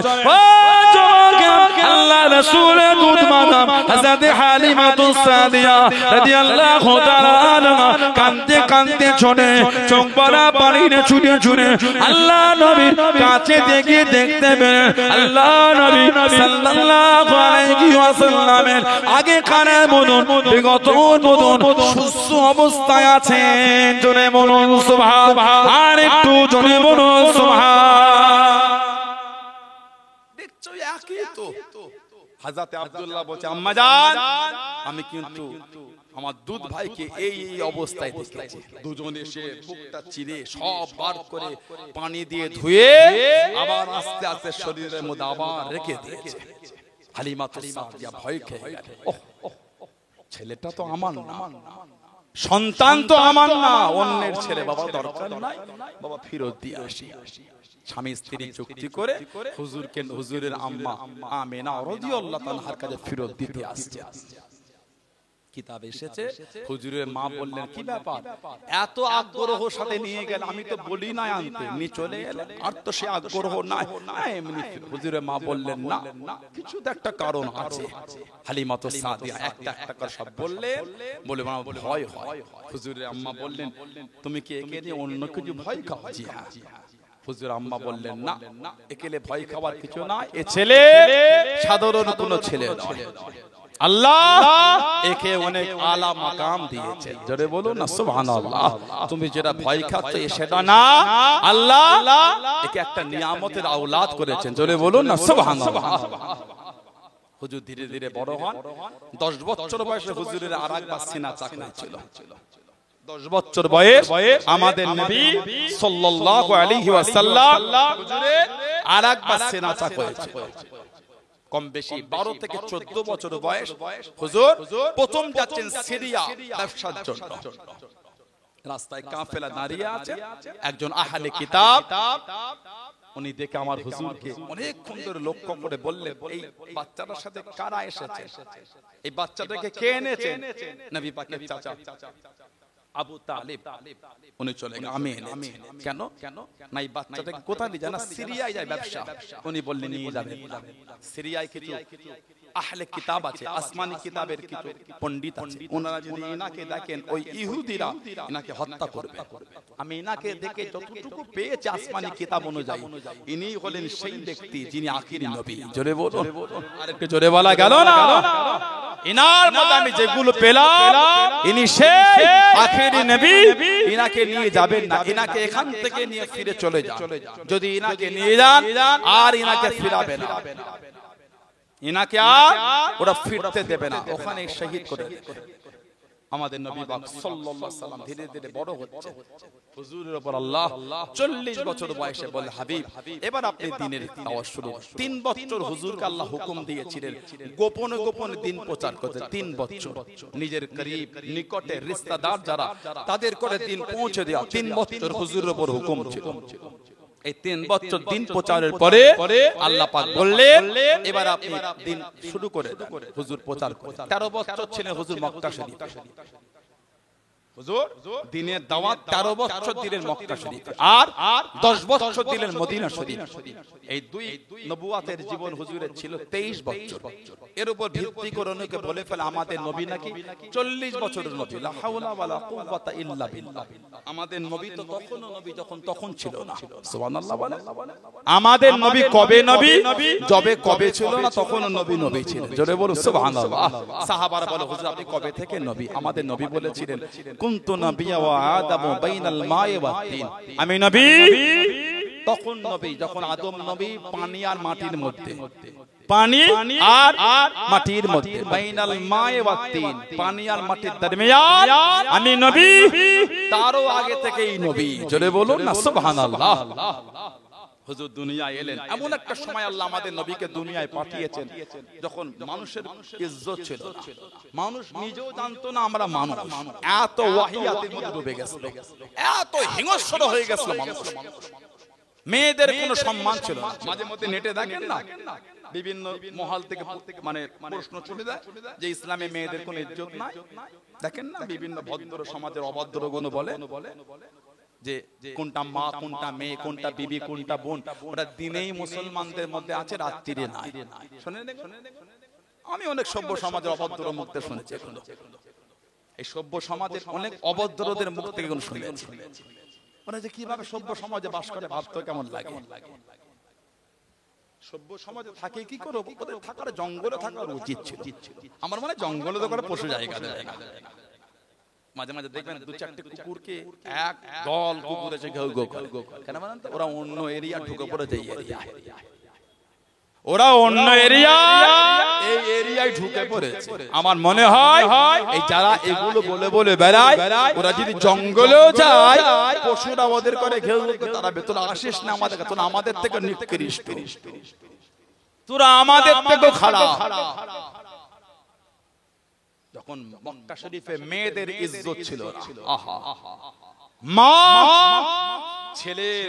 আল্লাহ রাসূলের দুধ মাদাম হযরত হালিমাতুস সাদিয়া রাদিয়াল্লাহু তাআলা আনহা কাঁদতে কাঁদতে ছোটে চোখ ভরা পানিতে ছুটে ছুটে আল্লাহ নবীর কাছে দেখে দেখতে পেলেন আল্লাহ নবী সাল্লাল্লাহু আলাইহি ওয়াসাল্লামের আগে কানের মতন বিগত মতন সুস্থ অবস্থায় আছেন। জোরে বলুন সুবহান, আর একটু জোরে বলুন সুবহান। দেখছো একই তো। হযরত আব্দুল্লাহ বলছে আম্মা জান, আমি কিন্তু আমার দুধ ভাইকে এই এই অবস্থায় দেখেছি। দুজন এসে বুকটা চিরে সব বার করে পানি দিয়ে ধুয়ে আবার আস্তে আস্তে শরীরের মধ্যে আবার রেখে দিয়েছে। হালিমাতুস সাদিয়া ভয় খেয়ে গেল, ছেলেটা তো আমার না, সন্তান তো আমার না, অন্যের ছেলে, বাবা দরকার নাই, বাবা ফেরত দিয়ে আসি। স্বামী স্ত্রী চুক্তি করে হুজুরকে, হুজুরের আম্মা আমেনা রাদিয়াল্লাহু তাআলার কাছে ফেরত দিতে আসছে। কিতাব এসেছে, হুজুরের মা বললেন কি ব্যাপার এত আগ্রহ সাথে নিয়ে গেল, আমি তো বলি না আনতে, নিয়ে চলে গেলেন, আর তো সে আগ্রহ নাই, এমনি। হুজুরের মা বললেন না, কিছু তো একটা কারণ আছে। হালিমাতুস সাদিয়া একটা একটা করে সব বললেন, বলে মা ভয় হয়। হুজুরের আম্মা বললেন তুমি কি একে নিয়ে অন্য কিছু ভয় খাও? জি হ্যাঁ। হুজুর আম্মা বললেন না, একেলে ভয় খাবার কিছু না, এ ছেলে সাধারণ কোনো ছেলে নয়, আল্লাহ একে অনেক আলা মাকাম দিয়েছে। জোরে বলো না সুবহানাল্লাহ। তুমি যেটা ভয় খাচ্ছ সেটা না, আল্লাহ একে একটা নিয়ামতের আওলাদ করেছেন। জোরে বলো না সুবহানাল্লাহ। হুজুর ধীরে ধীরে বড় হন। 10 বছর বয়সে হুজুরের আরেকবার সিনা চাকরি ছিল। 10 বছর বয়স আমাদের নবী সাল্লাল্লাহু আলাইহি ওয়াসাল্লাম হুজুরের আরেকবার সিনা চাকরি হয়েছে। কম বেশি 12 থেকে 14 বছর বয়স হুজুর প্রথম যাচ্ছেন সিরিয়া ব্যবসার জন্য। রাস্তায় কাফেলা দাঁড়িয়ে আছে, একজন আহলে কিতাব উনি দেখে আমার হুজুরকে অনেকক্ষণ ধরে লক্ষ্য করে বললেন এই বাচ্চাটার সাথে কারা এসেছে, এই বাচ্চাটাকে কে এনেছে? নবী পাকের চাচা আবু তালিব। উনি চলে গেলেন, আমি এনেছি। কেন? না এই বাচ্চাটাকে কোথায় নিয়ে যায়? না সিরিয়ায় যায় ব্যবসা। উনি বললেন নিয়ে যাবেন। সিরিয়ায় কিছু আহলে কিতাব আছে, আসমানি কিতাবের কিছু পণ্ডিত আছে, ওনারা যদি এনাকে দেখেন ওই ইহুদিরা এনাকে হত্যা করবে। আমি এনাকে দেখে যতটুকু পেয়েছি আসমানি কিতাব অনুযায়ী ইনি হলেন সেই ব্যক্তি যিনি আখিরি নবী। জোরে বলো, আরেকটু জোরে বলা গেল না? ইনার মধ্যে আমি যেগুলো পেলাম ইনি সেই আখিরি নবী। ইনাকে নিয়ে যাবেন না, ইনাকে এখান থেকে নিয়ে ফিরে চলে যান। যদি ইনাকে নিয়ে যান আর ইনাকে ফিরাবে না, ইনাকে আর ওরা ফিরতে দেবে না, ওখানে শহীদ করে দেবে। আমাদের নবী পাক সাল্লাল্লাহু আলাইহি সাল্লাম ধীরে ধীরে বড় হচ্ছে। হুজুরের উপর আল্লাহ 40 বছর বয়সে বলে হাবিব এবার আপনি দ্বীনের দাওয়াত শুরু। 3 বছর হুজুরকে আল্লাহ হুকুম দিয়েছিলেন গোপনে গোপনে দ্বীন প্রচার করতে। 3 বছর নিজের করিব নিকটে রিশতেদার যারা তাদের করে দ্বীন পৌঁছে দেওয়া। 3 বছর হুজুরের উপর হুকুম ছিল। এই 3 বছর দ্বীন প্রচারের পরে আল্লাহ পাক বললেন এবার আপনি দ্বীন শুরু করে দেন। হুজুর প্রচার করে 13 বছর ছিলেন হুজুর মক্কা শরীফে। হুজুর দ্বীনের দাওয়াত 13 বছর দিলেন মক্কা শরীফে, আর 10 বছর দিলেন মদিনা শরীফে। এই দুই নবুয়াতের জীবন হুজুরের ছিল 23 বছর। এর উপর ভিত্তি করে অনেকে বলে ফেলে আমাদের নবী নাকি 40 বছরের নবী। লা হাওলা ওয়ালা কুওয়াতা ইল্লা বিল্লাহ। আমাদের নবী তো তখনও নবী যখন তখন ছিল না। সুবহানাল্লাহ বলে। আমাদের নবী কবে নবী? যবে কবে ছিল না তখনও নবী নবী ছিলেন। জোরে বলুন সুবহানাল্লাহ। সাহাবারা বলে হুজুর আপনি কবে থেকে নবী? আমাদের নবী বলেছিলেন কুনতু নাবিয়্যা ওয়া আদামু বাইনাল মা'i ওয়াত তিন। আমি নবী তখন নবী, যখন আদম নবী পানি আর মাটির মধ্যে, পানি আর মাটির মধ্যে, বাইনাল মায়ে ওয়াত তিন, পানি আর মাটির দরমিয়ান আমি নবী, তারও আগে থেকেই নবী। জোরে বলুন না সুবহানাল্লাহ। হুজুর দুনিয়ায় এলেন এমন একটা সময়, আল্লাহ আমাদের নবীকে দুনিয়ায় পাঠিয়েছেন যখন মানুষের ইজ্জত ছিল না, মানুষ নিজেও জানতো না আমরা মানুষ, এত ওয়াহিয়াতের মধ্যে ডুবে গেছিল, এত হিংস্র হয়ে গেছিল মানুষ, মেয়েদের কোনো সম্মান ছিল না। মাঝে মধ্যে নেটে দেখেন না, বিভিন্ন মহল থেকে মানে প্রশ্ন চলে যায় যে ইসলামে মেয়েদের কোনো ইজ্জত নাই। দেখেন না, বিভিন্ন ভদ্র সমাজের অভদ্র গুণ বলে যে কোনটা মা, কোনটা মেয়ে, কোনটা বিবি, কোনটা বোন, ওটা দিনেই মুসলমানদের মধ্যে আছে, রাত্রিরে নাই। শুনেন, আমি অনেক সভ্য সমাজের অভদ্র মুখ থেকে শুনেছি, এই সভ্য সমাজের অনেক অভদ্রদের মুখ থেকে শুনেছি, ওরা যে কিভাবে সভ্য সমাজে বাস করে ভাবতে কেমন লাগে। সভ্য সমাজে থাকে কি করে, ওদের থাকার জঙ্গলে থাকার উচিত ছিল। আমার মনে হয় জঙ্গলে তো করে পশু জায়গা দেয় না। মাঝে মাঝে দেখবেন দু চারটে কুকুরকে এক দল কুকুর এসে ঘেউ ঘেউ করে, কেন বলেন তো? ওরা অন্য এরিয়া ঢুকে পড়েছে, এই এরিয়া, ওরা অন্য এরিয়া, এই এরিয়ায় ঢুকে পড়েছে। আমার মনে হয় এই যারা এগুলো বলে বলে বেড়ায়, ওরা যদি জঙ্গলেও যায়, পশুরা ওদের করে ঘেউ ঘেউ, তারা তোরা আসিস না আমাদের কাছে, তোরা আমাদের থেকে নিকৃষ্ট, তোরা আমাদের থেকে খারাপ। যখন মক্কা শরীফে মেয়েদের ইজ্জত ছিল না, আহা, মা ছেলের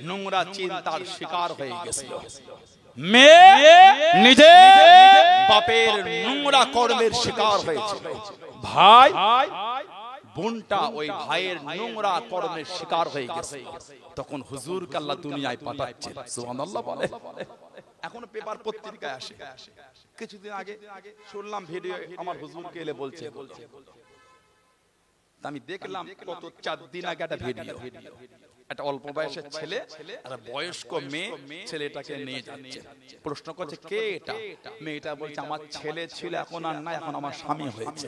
নোংরা চিন্তার শিকার হয়ে গেছিল, মেয়ে নিজে বাপের নোংরা কর্মের শিকার হয়েছিল, ভাই বোনটা ওই ভাইয়ের নোংরা কর্মের শিকার হয়ে গেছে। তখন হুজুরকে আল্লাহ দুনিয়ায় পাঠাচ্ছেন, সুবহানাল্লাহ বলে। এখনো পেপার পত্রিকায় আসে। কিছুদিন আগে শুনলাম ভিডিও, আমার হুজুরকে এলে বলছে, আমি দেখলাম কত 4 দিন আগে একটা ভিডিও, একটা অল্প বয়সের ছেলে আর বয়স্ক মেয়ে ছেলেটাকে নিয়ে যাচ্ছে, প্রশ্ন করছে কে এটা? মেয়েটা বলছে আমার ছেলে ছিল, এখন আর নাই, এখন আমার স্বামী হয়েছে।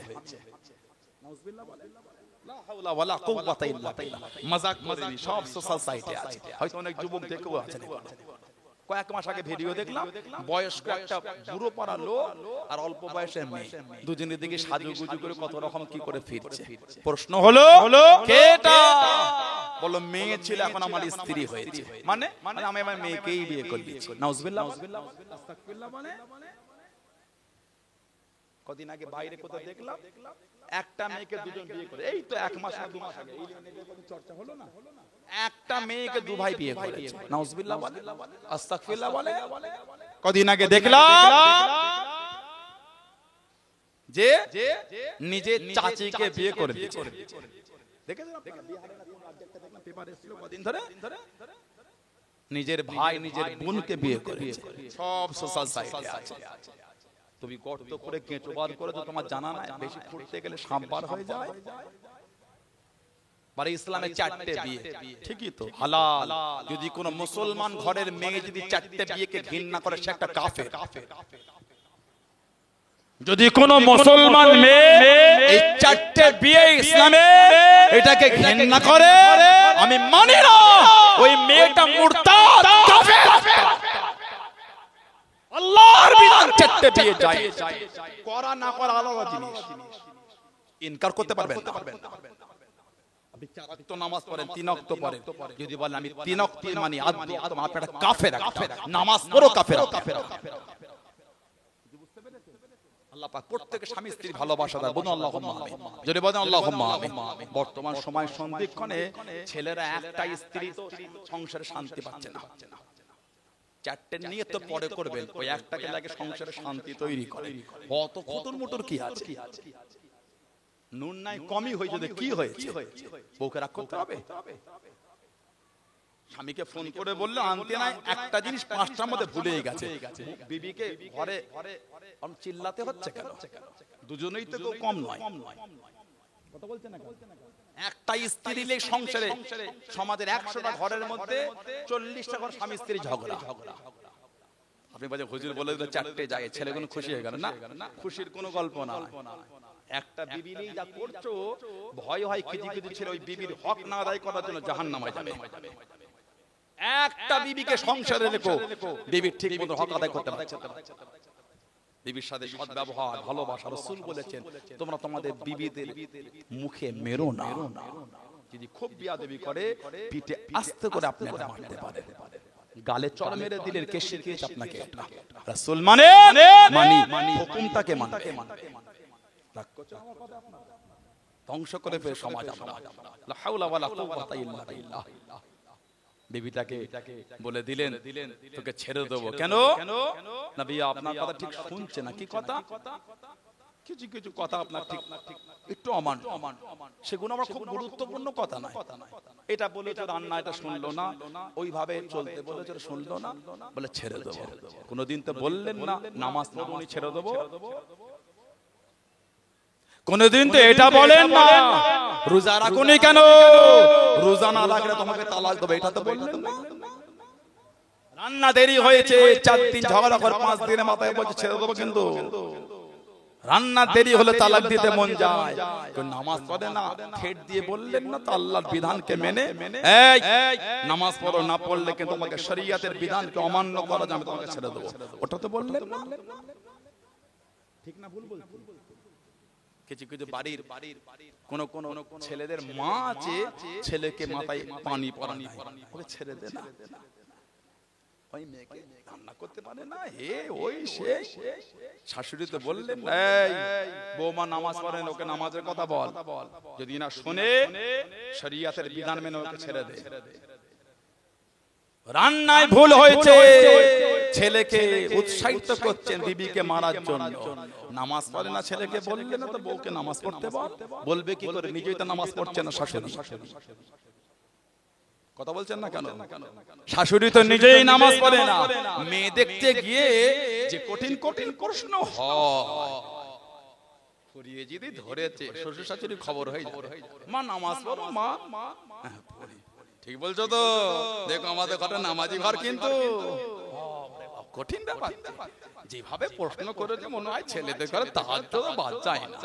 মজাক করিনি, সব সোশ্যাল সাইটে আছে, হয়তো অনেক যুবক দেখেও আছেন। কয়েক মাস আগে ভিডিও দেখলাম, বয়স্ক একটা বুড়ো পাড়া লোক আর অল্প বয়সের মেয়ে, দুজনের দিকে সাজুগুজু করে কত রকম কি করে ফিরছে। প্রশ্ন হলো কেটা? বললো মেয়ে ছিল, এখন আমার স্ত্রী হয়েছে। মানে আমি আমার মেয়েকেই বিয়ে করে দিয়েছি। নাউজুবিল্লাহ। কদিন আগে বাইরে কোথাও দেখলাম একটা মেয়েকে দুজন বিয়ে করে, এই তো 1 মাস না 2 মাস আগে চর্চা হলো না, একটা মেয়েকে 2 ভাই বিয়ে করেছে। নাউজুবিল্লাহ বলে, আস্তাগফিরুল্লাহ বলে। কদিন আগে দেখলাম যে নিজের চাচিকে বিয়ে করে দিয়েছে। দেখেছেন আপনারা বিহারের কোন রাজ্যটা দেখলাম পেপারে ছিল কদিন ধরে, নিজের ভাই নিজের বোনকে বিয়ে করেছে, সব সোশ্যাল সাইটে আছে। তুমি গর্ত করে কেঁচো বার করে তো তোমার জানা নাই, বেশি ফুটতে গেলে সাপ বার হয়ে যায়। বারে ইসলামে 4টে বিয়ে, ঠিকই তো হালাল। যদি কোন মুসলমান ঘরের মেয়ে যদি 4টে বিয়েকে ঘৃণা করে, সে একটা কাফের। যদি কোন মুসলমান মেয়ে এই 4টে বিয়ে ইসলামে এটাকে ঘৃণা করে, আমি মানি না, ওই মেয়েটা মুরতাদ, কাফের। আল্লাহর বিধান 4টে বিয়ে যায়, করা না করা আলাদা জিনিস, ইনকার করতে পারবেন না। আপনি 4 ওয়াক্ত নামাজ পড়েন, 3 ওয়াক্ত পড়েন, যদি বলেন আমি 3 ওয়াক্ত মানি, আপনি একটা কাফের, নামাজ পড়ো কাফের। আল্লাহ পাক প্রত্যেক স্বামী স্ত্রীর ভালোবাসা দেয়, বলুন আল্লাহুম্মা আমিন। যদি বলেন আল্লাহুম্মা আমিন। বর্তমান সময় সন্ধিক্ষণে ছেলেরা একটা স্ত্রী তো সংসারে শান্তি পাচ্ছে না। 4টে নিয়ে তো পরে করবেন, ওই একটাকে লাগে সংসারে শান্তি তৈরি করে। কত খুতুর মুটুর কি আছে? নুন নাই কমই হয়ে যদি কি হয়েছে, বউকে রাগ করতে হবে? স্বামীকে ফোন করে বললে আনতে নাই, একটা জিনিস 5টার মধ্যে ভুলে গেছে, বিবিকে ঘরে চিল্লাতে হচ্ছে কেন? দুজনেই তো কেউ কম নয়, কথা বলছে না। একটা স্ত্রী লে সংসারে, সমাজের 100টা ঘরের মধ্যে 40টা ঘর স্বামী স্ত্রী ঝগড়া। আপনি বলে হুজুর বলে দিল 4টে যায়, ছেলেগুলো খুশি হয়ে গেল না? খুশির কোনো গল্প না। একটা বিবি নিয়ে যা করছো, ভয় হয় কিছু কিছু ছেলে ওই বিবির হক না আদায় করার জন্য জাহান্নামে যাবে। একটা বিবিকে সংসারে রেখো, বিবির ঠিক মতো হক আদায় করতে পারছে না। বিবির সাথে সদ্ব্যবহার, ভালোবাসা। রাসূল বলেছেন তোমরা তোমাদের বিবিদের মুখে মেরো না। যদি খুব বিয়াদবি করে পিঠে আস্তে করে আপনারা মারতে পারেন, গালে চড় মেরে দিলেন, কে শিখিয়েছে আপনাকে? রাসূল মানে মানি, হুকুমটাকে মানতে। ধ্বংস করে ফেলে সমাজ আমরা। লা হাওলা ওয়ালা কুওয়াতা ইল্লা বিল্লাহ। বিবিটাকে বলে দিলেন তোকে ছেড়ে দেবো। কেন? নবী আপনার কথা ঠিক শুনছে না। কি কথা? কিছু কিছু কথা আপনার ঠিক একটু অমান্য, সেগুলো আমার খুব গুরুত্বপূর্ণ কথা নয়। এটা বলেছে রান্না, এটা শুনলো না, ওইভাবে চলতে বলেছে শুনলো না, বলে ছেড়ে দেবো। কোনোদিন তো বললেন না নামাজ পড়ুনি ছেড়ে দেবো। কোনদিন তো এটা বলেন না রোজা রাখুনি কেন, রোজা না রাখলে তোমাকে তালাক দেবো, এটা তো বললেন না। রান্না দেরি হয়েছে, 4 দিন ঝগড়া করে 5 দিনের মাথায় বলছে ছেড়ে দেবো, কিন্তু রান্না দেরি হলে তালাক দিতে মন যায়। নামাজ পড়ে না, ঠেট দিয়ে বললেন না তো আল্লাহর বিধানকে মেনে এই নামাজ পড়ো, না পড়লে কিন্তু তোমাকে শরীয়তের বিধানকে অমান্য করা যাবে, তোমাকে ছেড়ে দেবো, ওটা তো বললেন না। ঠিক না ভুল বলছি? কিছু কিছু বাড়ির কোন কোন ছেলেদের মা আছে, ছেলেকে মাথায় পানি পরানি, ওকে ছেড়ে দে না, ওই মেয়েকে রান্না করতে পারে না, হে ওই সে। শাশুড়ি তো বললেন এই বৌমা নামাজ পড়েন, ওকে নামাজের কথা বল, যদি না শুনে শরীয়তের বিধান মেনে ওকে ছেড়ে দে। রান্নায় ভুল হয়েছে, ছেলেকে উৎসাহিত করছেন বিবিকে মারার জন্য। নামাজ পড়ে না ছেলেকে বললেন না তো বউকে নামাজ পড়তে বল, বলবে কি করে? নিজেই তো নামাজ পড়ছে না শাশুড়ি। কথা বলছেন না কেন? শাশুড়ি তো নিজেই নামাজ পড়ে না, মেয়ে দেখতে গিয়ে যে কঠিন কঠিন প্রশ্ন হয়, যদি ধরেছে শ্বশুর শাশুড়ি খবর হয়ে যায়, মা নামাজ পড়ো, মা ঠিক বলছো তো, দেখো আমাদের ঘরে নামাজি ঘর, কিন্তু কঠিন ব্যাপার। যেভাবে প্রশ্ন করেছে মনে হয় ছেলেদের ঘরে তাহাজ্জুদ বাদ যায় না।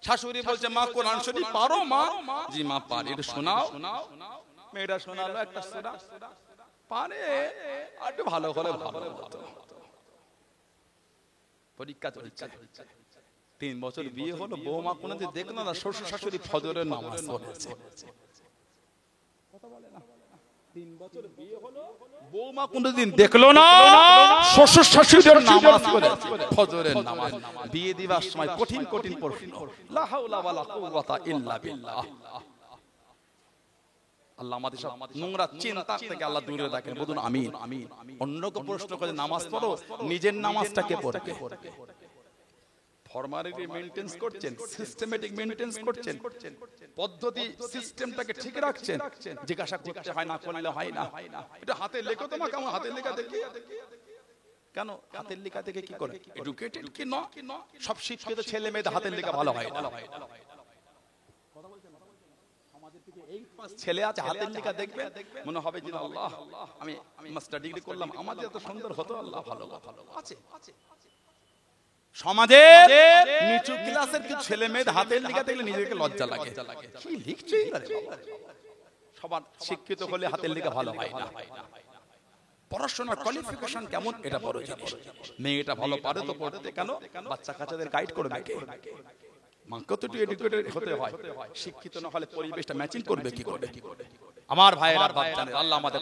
শাশুড়ি বলছে মা কোরআন শরীফ পারো? মা জি মা পারি, একটু শোনাও। মেয়েটা শোনালো একটা সূরা, পারে আর একটু ভালো করে ভালো হতো। পরীক্ষা চলছে, 3 বছর বিয়ে হলো, বৌমা কোনোদিন দেখলো না শ্বশুর শাশুড়ি ফজরের নামাজ পড়েছে। বৌমা কোনদিন দেখলো না শ্বশুর শাশুড়ির নামাজ পড়েছে, ফজরের নামাজ। বিয়ে দিবার সময় কঠিন কঠিন প্রশ্ন, লা হাওলা ওয়ালা কুওয়াতা ইল্লা বিল্লাহ। আল্লাহ আমাদের সব নোংরা চিন্তা থেকে আল্লাহ দূরে রাখেন, বলুন আমিন। অন্যকে প্রশ্ন করে নামাজ পড়ো, নিজের নামাজটাকে পড়বে। ফর্মালিটি মেইনটেইন করছেন, সিস্টেমেটিক মেইনটেইন করছেন, পদ্ধতি সিস্টেমটাকে ঠিক রাখছেন, জিজ্ঞাসা করতে হয় না, করলে হয় না। এটা হাতে লেখো, তোমাকে আমার হাতের লেখা দেখি কেন? হাতের লেখা থেকে কি করে? এডুকেটেড কি না? সব শিক্ষিত ছেলে মেয়েদের হাতের লেখা ভালো হয় না। ছেলে আছে হাতের লেখা দেখবে মনে হবে যে আল্লাহ আমি মাস্টার ডিগ্রি করলাম, আমাদের এত সুন্দর হতো, আল্লাহ ভালো আছে। সমাজে নিচু ক্লাসের কিছু ছেলে মেয়েদের হাতের লেখা দেখলে নিজেকে লজ্জা লাগে, কি লিখছে? সবার শিক্ষিত হলে হাতের লেখা ভালো হয় না। পড়াশোনার কোয়ালিফিকেশন কেমন এটা বড় জিনিস। মেয়েটা ভালো পারে তো পড়তে, কেন? বাচ্চা কাচ্চাদের গাইড করবে কে? কতটুকু এডুকেটেড হতে হয়, শিক্ষিত না হলে পরিবেশটা ম্যাচিং করবে কি করে? আমার ভাইয়েরা বাপ জানেন, আল্লাহ আমাদের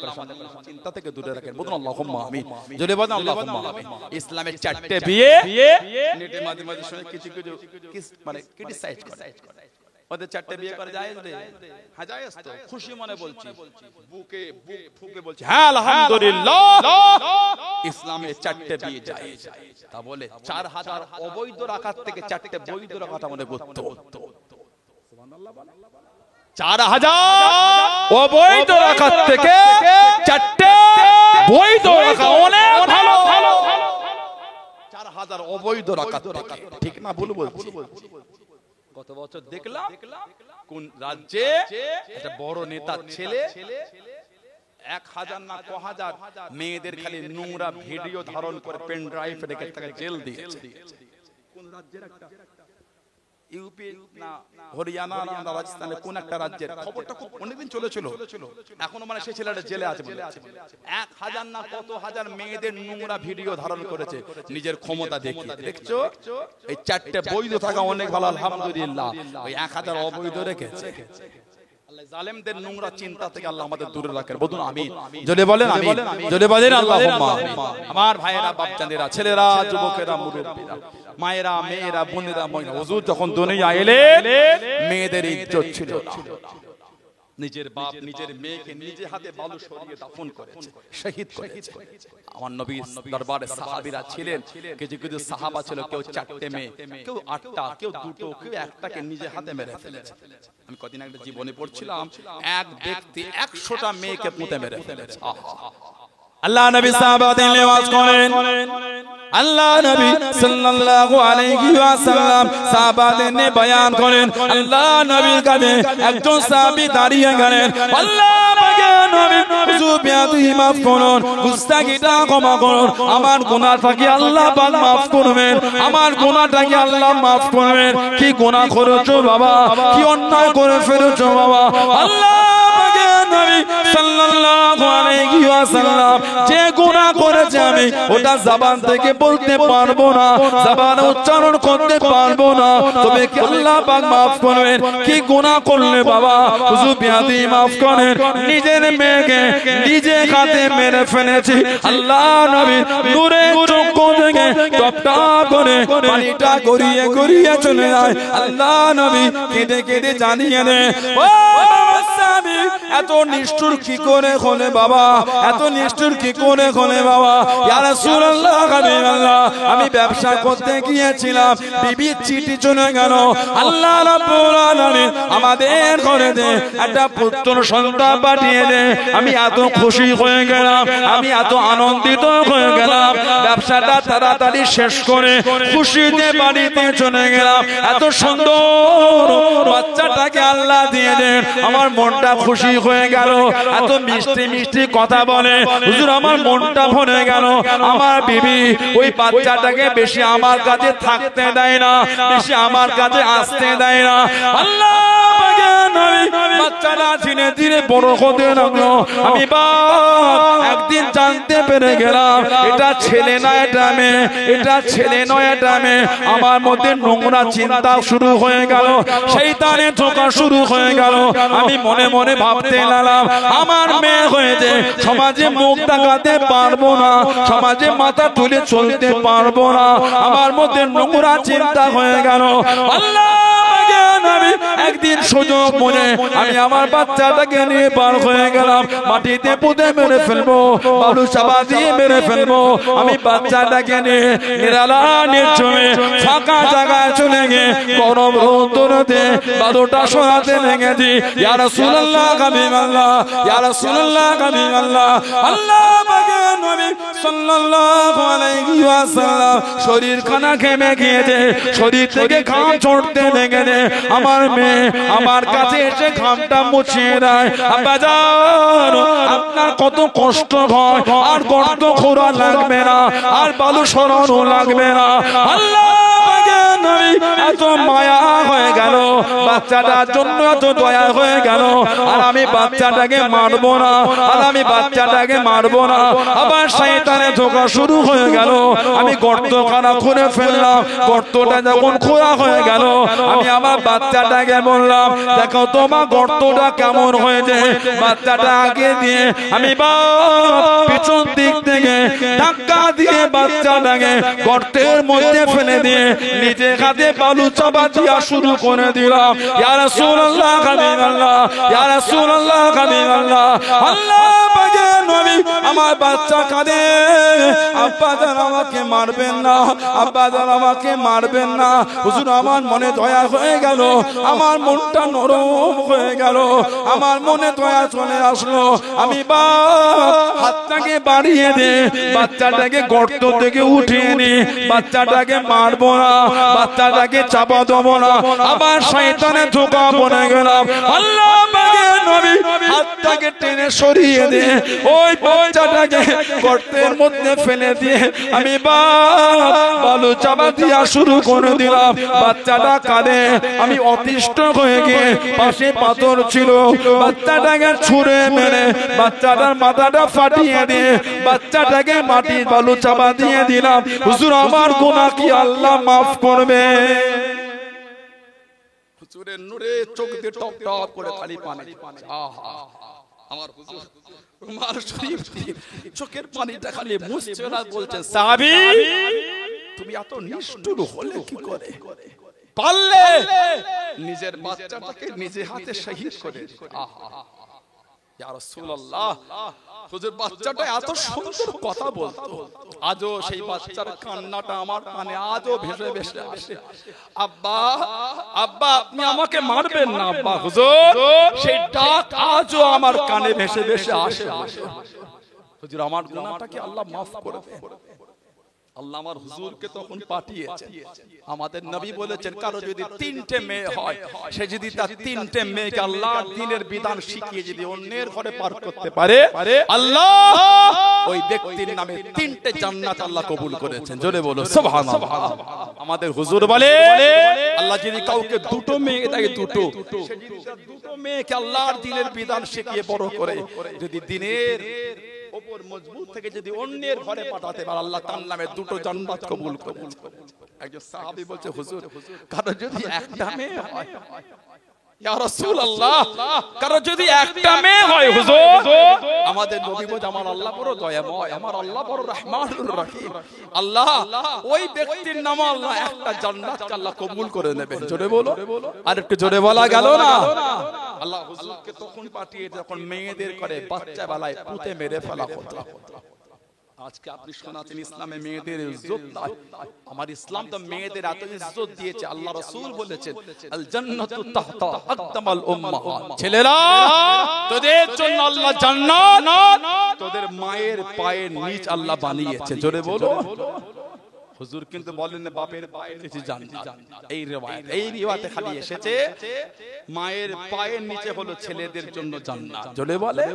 চিন্তা থেকে দূরে রাখেন, বলুন আল্লাহুম্মা আমিন। জোরে বলেন আল্লাহুম্মা আমিন। ইসলামের 4টে বিয়ে নেটে মাঝে মাঝে শুনে কিছু কিছু মানে ক্রিটিসাইজ করে, ওদের 4টে বিয়ে করে জায়েজ রে? হ্যাঁ জায়েজ তো, খুশি মনে বলছি, বুকে বুক ফুঁকে বলছি হ্যাঁ আলহামদুলিল্লাহ, ইসলামে 4টে বিয়ে জায়েজ। তা বলে 4000 অবৈধ রাকাত থেকে 4টে বৈধ রাকাত আমাদের করতে হতো। সুবহানাল্লাহ বলেন। 4000 অবৈধ রাকাত থেকে 4টে বৈধ রাকাত, অনেক ভালো। 4000 অবৈধ রাকাত থেকে, ঠিক না ভুল বলছি? গত বছর দেখলাম কোন রাজ্যে একটা বড় নেতার ছেলে 1000 না 1000 মেয়েদের খালি নোংরা ভিডিও ধারণ করে পেন ড্রাইভ রেখে তাকে জেল দিয়েছে। কোন রাজ্যের একটা ইউপি না হরিয়ানা না রাজস্থানের কোন একটা রাজ্যের খবরটা খুব অনেকদিন চলেছিল, এখনো মানে সেই ছেলেটা জেলে আছে বলে 1000 না কত হাজার মেয়েদের নোংরা ভিডিও ধারণ করেছে নিজের ক্ষমতা দেখিয়ে। দেখছো এই 4টে বৈধ থাকা অনেক ভালো, আলহামদুলিল্লাহ। ওই 1000 অবৈধ রেখেছে। আল্লাহ জালেমদের নোংরা চিন্তা থেকে আল্লাহ আমাদের দূরে রাখেন। বলুন আমিন, জোরে বলেন আমিন, জোরে বলেন আল্লাহুম্মা আমিন। আমার ভাইয়েরা, বাপজানেরা, ছেলেরা, যুবকেরা, মুরব্বিরা, মায়েরা, মেয়েরা, বোনেরা, মহিলা, হুজুর যখন দুনিয়া এলেন মেয়েদের ইজ্জত ছিল না। নিজের বাপ নিজের মেয়েকে নিজে হাতে বালু সরিয়ে দাফন করেছে, শহীদ করেছে। আমার নবী দরবারে সাহাবীরা ছিলেন, কিছু কিছু সাহাবা ছিল, কেউ 4টে মেয়ে, কেউ 8টা, কেউ 2টো, কেউ 1টাকে নিজে হাতে মেরে ফেলেছে। আমি কদিন আগে জীবনে পড়ছিলাম, এক ব্যক্তি 100টা মেয়েকে পুঁতে মেরে ফেলেছে। আল্লাহ নবী সাহাবাদের লেওয়াজ করেন, আল্লাহ নবী সাল্লাল্লাহু আলাইহি ওয়াসাল্লাম সাহাবাদের নিয়ে বয়ান করেন। আল্লাহ নবীর কাছে একজন সাহাবী দাঁড়িয়ে গেলেন, আল্লাহ আমাকে নবী হুজুর বেয়াদবি মাফ করুন, গুস্তাখিটা ক্ষমা করুন, আমার গুনাহটাকে আল্লাহ পাক মাফ করবেন, আমার গুনাহটাকে আল্লাহ মাফ করবেন। কি গুনাহ করেছো বাবা, কি অন্যায় করে ফেলেছো বাবা। আল্লাহ আমাকে নবী সাল্লাল্লাহু আলাইহি ওয়াসাল্লাম যে গুনাহ করেছে আমি ওটা জবান থেকে বলতে পারবো না, জবানে উচ্চারণ করতে পারবো না, তবে কি আল্লাহ পাক মাফ করবেন। কি গুনাহ করলে বাবা? হুজুর বেয়াদবি মাফ করেন, নিজের মেয়েকে নিজে হাতে মেরে ফেলেছি। আল্লাহ নবী নূরে চক্ষু থেকে টপটা করে পানিটা গড়িয়ে গড়িয়ে চলে যায়। আল্লাহ নবী কেঁদে কেঁদে জানিয়ে দেন, ও সাহাবী, এত নিষ্ঠুর কি করে হলে বাবা, এত নিষ্ঠুর কি করে হলে বাবা? ইয়া রাসূলুল্লাহ, আমি ব্যবসা করতে গিয়েছিলাম, বিবির চিঠি চলে গেল, আল্লাহ রাব্বুল আলামিন আমাদের ঘরেতে একটা পুত্র সন্তান পাঠিয়ে দে। আমি এত খুশি হয়ে গেলাম, আমি এত আনন্দিত হয়ে গেলাম, ব্যবসাটা তাড়াতাড়ি শেষ করে খুশিতে বাড়িতে চলে গেলাম। এত সুন্দর বাচ্চাটাকে আল্লাহ দিয়ে দেন, আমার মনটা খুশি হয়ে গেল। এত মিষ্টি মিষ্টি কথা বলে, হুজুর আমার মনটা ভরে গেল। আমার বিবি ওই বাচ্চাটাকে বেশি আমার কাছে থাকতে দেয় না, বেশি আমার কাছে আসতে দেয় না। আল্লাহ বাচ্চাটা ধীরে ধীরে বড় হতে লাগলো। আমি একদিন জানতে পেরে গেলাম এটা ছেলে না এটা মেয়ে, এটা ছেলে নয় এটা মেয়ে। আমার মধ্যে নোংরা চিন্তা শুরু হয়ে গেল, শয়তানের ধোঁকা শুরু হয়ে গেল। আমি মনে মনে ভাবতে লাগলাম আমার মেয়ে হয়েছে, সমাজে মুখ দেখাতে পারবো না, সমাজে মাথা তুলে চলতে পারবো না। আমার মধ্যে নোংরা চিন্তা হয়ে গেল। আল্লাহ একদিন সুযোগ মনে আমি আমার বাচ্চাটাকে নিয়ে পার হয়ে গেলাম, মাটিতে পুঁতে মেরে ফেলবো, বালু চাপা দিয়ে মেরে ফেলবো। আমি বাচ্চাটাকে নিয়ে নিরালা নির্জনে ফাঁকা জায়গায় চলে গিয়ে গরম রোদে বালুটা সরাতে লেগেছি। ইয়া রাসূলুল্লাহ, হাবিবাল্লাহ, ইয়া রাসূলুল্লাহ, হাবিবাল্লাহ। আল্লাহ পাকের নবী সাল্লাল্লাহু আলাইহি ওয়াসাল্লাম শরীর খানা ঘেমে গিয়েছে, শরীর থেকে ঘাম ঝরতে লেগেছে। আমার মেয়ে আমার কাছে এসে ঘামটা মুছিয়ে দেয়। আব্বাজান, আপনার কত কষ্ট হয়, আর গর্ত খোঁড়া লাগবে না, আর বালু সরানো লাগবে না। আল্লাহ এত মায়া হয়ে গেল, বাচ্চাটার জন্য এত দয়া হয়ে গেল। আর আমি বাচ্চাটাকে মারবো না, আর আমি বাচ্চাটাকে মারবো না। আবার শয়তানের ধোঁকা শুরু হয়ে গেল। আমি গর্তখানা খুঁড়ে ফেললাম। গর্তটা যখন খোঁড়া হয়ে গেল, আমি আমার বাচ্চাটাকে বললাম, দেখো তোমার গর্তটা কেমন হয়েছে। বাচ্চাটা আগে দিয়ে আমি পিছন দিক থেকে ধাক্কা দিয়ে বাচ্চাটাকে গর্তের মধ্যে ফেলে দিয়ে নিজে হাতে বালু চাপা দিয়া শুরু করে দিলাম। ইয়া রাসূলুল্লাহ, হাবিবাল্লাহ, ইয়া রাসূলুল্লাহ, হাবিবাল্লাহ। আল্লাহ পাকের নবী আমার বাচ্চা কাঁদে, আব্বা জান আমাকে মারবেন না, আব্বা জান আমাকে মারবেন না। হুজুর আমার মনে দয়া হয়ে গেল, আমার মনটা নরম হয়ে গেল, আমার মনে দয়া চলে আসলো। আমি হাতটাকে বাড়িয়ে দে, বাচ্চাটাকে গর্ত থেকে উঠিয়ে নি, বাচ্চাটাকে মারবো না, বাচ্চাটাকে চাপা দেবো না। আবার শয়তানের ধোঁকা পড়ে গেলাম। আল্লাহ পাকের নবী হাতটাকে টেনে সরিয়ে দিয়ে ওই বাচ্চাটাকে গর্তের মধ্যে ফেলে দিয়ে আমি বালু চাপা দিয়া শুরু করে দিলাম। বাচ্চাটা কাঁদে, আমি অতিষ্ঠ হয়ে গিয়ে পাশে পাথর ছিল, বাচ্চাটাকে ছুঁড়ে মেরে বাচ্চাটার মাথাটা ফাটিয়ে দিয়ে বাচ্চাটাকে মাটির বালু চাপা দিয়ে দিলাম। হুজুর আমার গুনাহ কি আল্লাহ মাফ করবে? হুজুরের নূরে চোখ দিয়ে টপ টপ করে খালি পানি। আহা, আমার হুজুর রুমাল শরীফ দিয়ে চোখের পানিটা খালি মুছছে আর বলছেন, সাহাবী তুমি এত নিষ্ঠুর হলে কি করে? পারলে নিজের বাচ্চাটাকে নিজে হাতে শহীদ করে। আহা ইয়া রাসূলুল্লাহ, হুজুর বাচ্চাটা এত সুন্দর কথা বলতো, আজও সেই বাচ্চার কান্নাটা আমার কানে আজও ভেসে ভেসে আসে। আব্বা আব্বা আপনি আমাকে মারবেন না আব্বা। হুজুর সেই ডাক আজও আমার কানে ভেসে ভেসে আসে। হুজুর আমার গুনাহটা কি আল্লাহ মাফ করবে? আল্লাহ আমার হুজুরকে তখন পাঠিয়েছেন। আমাদের নবী বলেছেন কারো যদি 3টে মেয়ে হয়, সে যদি তার 3টে মেয়েকে আল্লাহর দ্বীনের বিধান শিখিয়ে যদি অন্যের ঘরে পার করতে পারে, আল্লাহ ওই ব্যক্তির নামে 3টে জান্নাত আল্লাহ কবুল করেছেন। জোরে বলো সুবহানাল্লাহ। আমাদের হুজুর বলে আল্লাহ যদি কাউকে 2টো মেয়ে দেয়, সে যদি 2টো মেয়েকে আল্লাহর দ্বীনের বিধান শিখিয়ে বড় করে যদি দ্বীনের ওপর মজবুত থেকে যদি অন্যের ঘরে পাঠাতে পারে, আল্লাহ তার নামে 2টো জান্নাত কবুল করেন। একজন সাহাবী বলছে, হুজুর কারো যদি একটা মেয়ে হয়, ইয়া রাসূলুল্লাহ কারো যদি একটা মেয়ে হয় হুজুর, আমাদের নবী বলে আমার আল্লাহ বড় দয়াময়, আমার আল্লাহ বড় রহমানুর রহিম, আল্লাহ ওই ব্যক্তির নামে আল্লাহ একটা জান্নাত আল্লাহ কবুল করে নেবেন। জোরে বলো, আর একটু জোরে বলা গেল না? আল্লাহ হুজুরকে তখন পাঠিয়ে যখন মেয়েদের করে বাচ্চা বেলায় পুঁতে মেরে ফেলা হতো। আজকে আপনি শোনাচ্ছেন ইসলামে মেয়েদের ইজ্জত নাই। আমার ইসলাম তো মেয়েদের এত ইজ্জত দিয়েছে। আল্লাহ রাসূল বলেছেন আল জান্নাতু তাহতা আকদামাল উম্মাহাত, ছেলেরা তোদের জন্য আল্লাহ জান্নাত তোদের মায়ের পায়ের নিচ আল্লাহ বানিয়েছে। জোরে বলো। হুজুর কিন্তু বলেন না বাপের পায়ের নিচে জান্নাত। এই রিওয়ায়াতে খালি এসেছে মায়ের পায়ের নিচে হলো ছেলেদের জন্য জান্নাত। জোরে বলে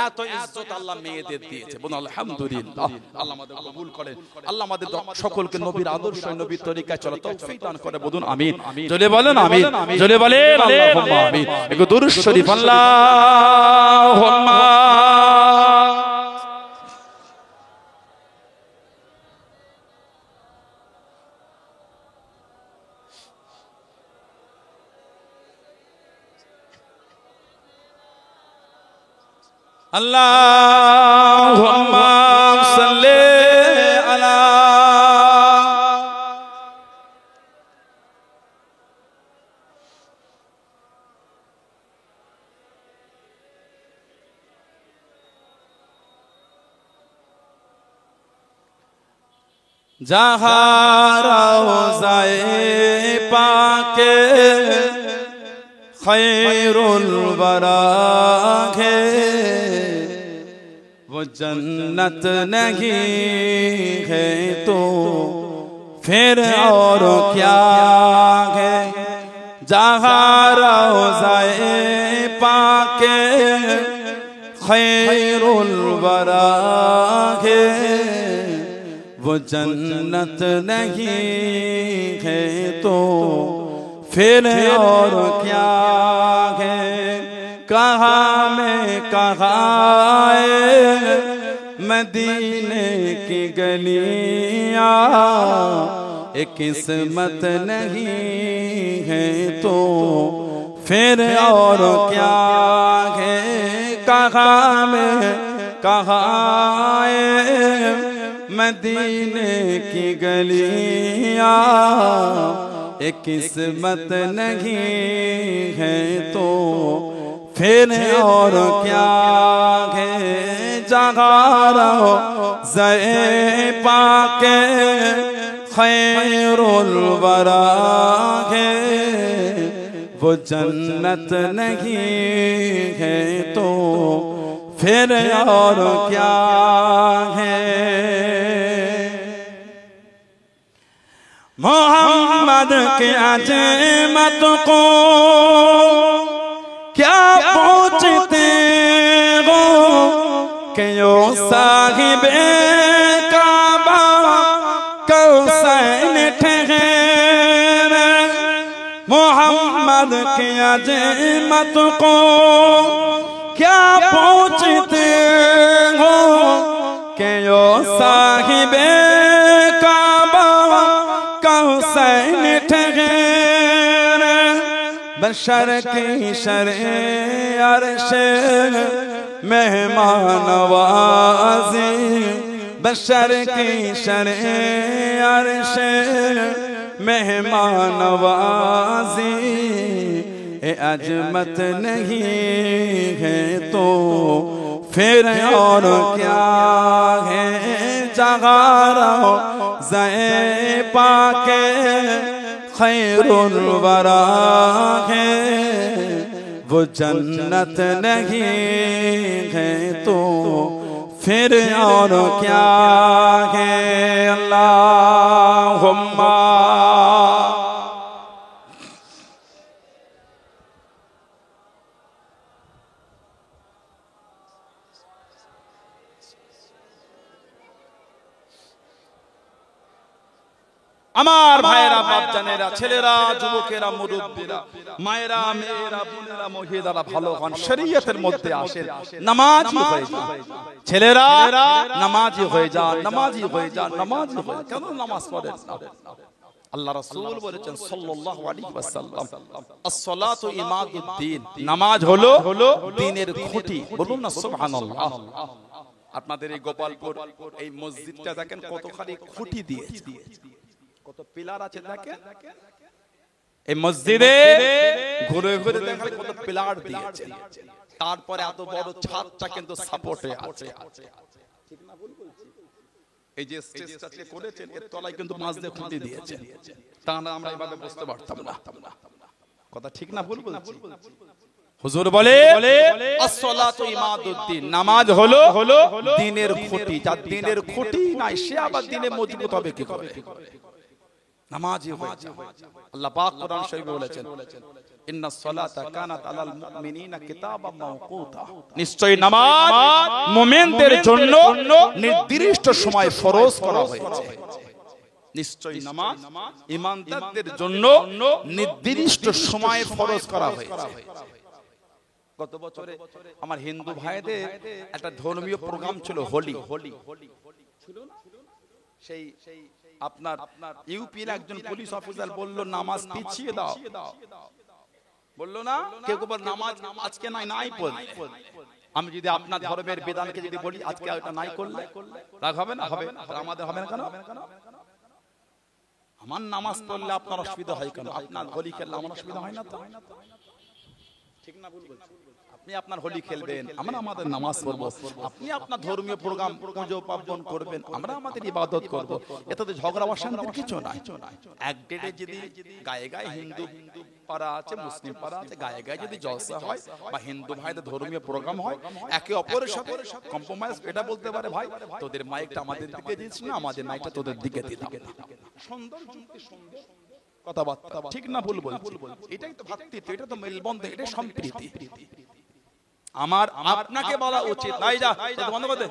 এত ইজ্জত আল্লাহ মেয়েদের দিয়েছে। বলুন আলহামদুলিল্লাহ। আল্লাহ আমাদের কবুল করেন। আল্লাহ আমাদের সকলকে নবীর আদর্শ নবীর তরিকায় চলা তৌফিক দান করে। বলুন আমিন। জোরে বলেন আমিন। জোরে বলেন আল্লাহুম্মা আমিন। একটু দুরূদ শরীফ আল্লাহুম্মা আল্লাহুম্মা সাল্লি আলা জাহাঁ রওজায়ে পাকে खैरुल वरा है, वो जन्नत नहीं है तो फिर और क्या है। जहाँ रोज़ाए पाके खैरुल वरा है, वो जन्नत नहीं है तो फिर और क्या है। कहाँ में कहाँ मदीने की गलियाँ, एक किस्मत नहीं है तो फिर और क्या है। कहाँ में कहाँ मदीने की गलियाँ, एक किस्मत नहीं है तो फिर और क्या है। जहाँ रोज़ाए पाके खैरुल वरा है, वो जन्नत नहीं है तो फिर और क्या है। मोहम्मद के अज़मत को क्या पहुँचे के ओ साहिबे काबा कौसैन ठहरे मोहम्मद की अज़मत को क्या पूछते हो के ओ साहिबे काबा कौसैन ठहरे बशर की शरे अर्श मेहमान नवाज़ी बशर की शरे अर्श मेहमान नवाज़ी ए अजमत नहीं है तो फिर और क्या है जगारा ज़े पाके खैरुल वरा है वो जन्नत नहीं है तो फिर और क्या है अल्लाहुम्मा আমার ভাইরা বাপজানেরা ছেলেরা যুবকেরা মুরব্বিরা মায়েরা মেয়েরা বোনেরা মহিলারা ভালো হন শরীয়তের মধ্যে আসেন নামাজি হয়ে যান ছেলেরা নামাজি হয়ে যান নামাজি হয়ে যান নামাজি হয়ে কেন নামাজ পড়েন আল্লাহ রাসূল বলেছেন সাল্লাল্লাহু আলাইহি ওয়াসাল্লাম as-salatu imaduddin নামাজ হলো দ্বীনের খুঁটি বলুন না সুবহানাল্লাহ আপনাদের এই গোপালপুর এই মসজিদটা দেখেন কতখানি খুঁটি দিয়েছে কত পিলার আছে দেখেন এই মসজিদে ঘুরে ঘুরে দেখেন কত পিলার দিয়েছে তারপরে এত বড় ছাদটা কিন্তু সাপোর্ট হয়ে আছে ঠিক না ভুল বলছি এই যে স্টেজটা যে করেছেন এর তলায় কিন্তু মাছ দিয়ে খুঁটি দিয়েছে তা না আমরা এইভাবে বুঝতে পারতাম না কথা ঠিক না ভুল বলছি হুজুর বলে as-salatu imaduddin নামাজ হলো দ্বীনের খুঁটি যার দ্বীনের খুঁটি নাই সে আবার দ্বীনে মজবুত হবে কি করে নামাজি হয়ে যাও আল্লাহ পাক কোরআন শরীফে বলেছেন ইন্নাস সালাতা কানাত আলাল মুমিনিনা কিতাবাম মাওকুতা নিশ্চয়ই নামাজ মুমিনদের জন্য নির্দিষ্ট সময় ফরজ করা হয়েছে নিশ্চয়ই নামাজ ঈমানদারদের জন্য নির্দিষ্ট সময়ে ফরজ করা হয়েছে গত বছরে আমার হিন্দু ভাইদের একটা ধর্মীয় প্রোগ্রাম ছিল হোলি ছিল না সেই আপনার ইউপির একজন পুলিশ অফিসার বলল নামাজ পিছিয়ে দাও বললো না কেউ বল নামাজ আজকে নাই পড়লে আমি যদি আপনার ধর্মের বিধানকে যদি বলি আজকে এটা নাই করলে রাগ হবে না হবে আমাদের হবে না কেন আমার নামাজ পড়লে আপনার অসুবিধা হয় কেন আপনার হোলি খেললে আমার অসুবিধা হয় না তো ঠিক না ভুল বলছি আপনি আপনার হোলি খেলবেন আমরা আমাদের নামাজ পড়ব আপনি আপনার ধর্মীয় প্রোগ্রাম পুজো পার্বণ করবেন আমরা আমাদের ইবাদত করব এতে তো ঝগড়া অশান্তির কিছু নাই এক ডেটে যদি গায়ে গায়ে হিন্দু পাড়া আছে মুসলিম পাড়া আছে গায়ে গায়ে যদি জলসা হয় বা হিন্দু ভাইদের ধর্মীয় প্রোগ্রাম হয় একে অপরের সাথে কম্প্রোমাইজ এটা বলতে পারে ভাই তোদের মাইকটা আমাদের দিকে দিস না আমাদের মাইকটা তোদের দিকে দিস সুন্দর যুক্তি সুন্দর কথাবার্তা ঠিক না ভুল বলছি এটাই তো ভ্রাতৃত্ব এটা তো মেলবন্ধ এটা সম্প্রীতি আমার আপনাকে বলা উচিত নাই যা বন্ধ করতে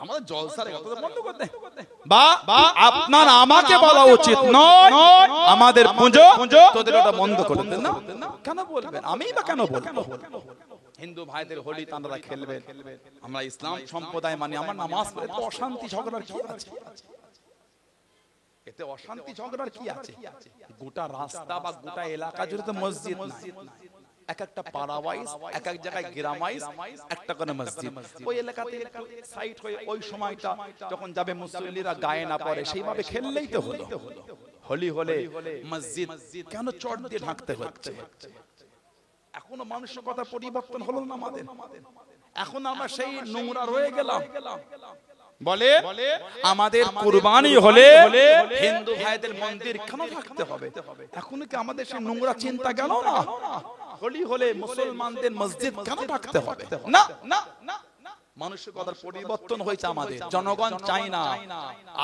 আমাদের জলসার কথা বন্ধ করতে বা আপনার আমাকে বলা উচিত নয় আমাদের পুজো তোদের ওটা বন্ধ করে দেন না কেন বলবেন আমি বা কেন বলবো হিন্দু ভাইদের হোলি তারা খেলবেন আমরা ইসলাম সম্প্রদায় মানে আমার নামাজ পড়ে তো অশান্তি ঝগড়ার কি আছে এতে অশান্তি ঝগড়ার কি আছে গোটা রাস্তা বা গোটা এলাকা জুড়ে তো মসজিদ নাই এক একটা পাড়া ওয়াইজ এক এক জায়গায় গ্রাম ওয়াইজ একটা করে মসজিদ ওই এলাকাতে সাইট হয়ে ওই সময়টা যখন যাবে মুসল্লিরা গায়ে না পড়ে সেইভাবে খেললেই তো হলো হোলি হলে মসজিদ কেন চট দিয়ে ঢাকতে হচ্ছে এখনো মানুষের কথা পরিবর্তন হলো না আমাদের এখন আমরা সেই নোংরা রয়ে গেলাম বলে আমাদের কুরবানি হলে হিন্দু ভাইদের মন্দির কেন রাখতে হবে এখন কি আমাদের সেই নোংরা চিন্তা গেল না হোলি হলে মুসলমানদের মসজিদ কেন রাখতে হবে না না না মানুষের কথার পরিবর্তন হয়েছে আমাদের জনগণ চাই না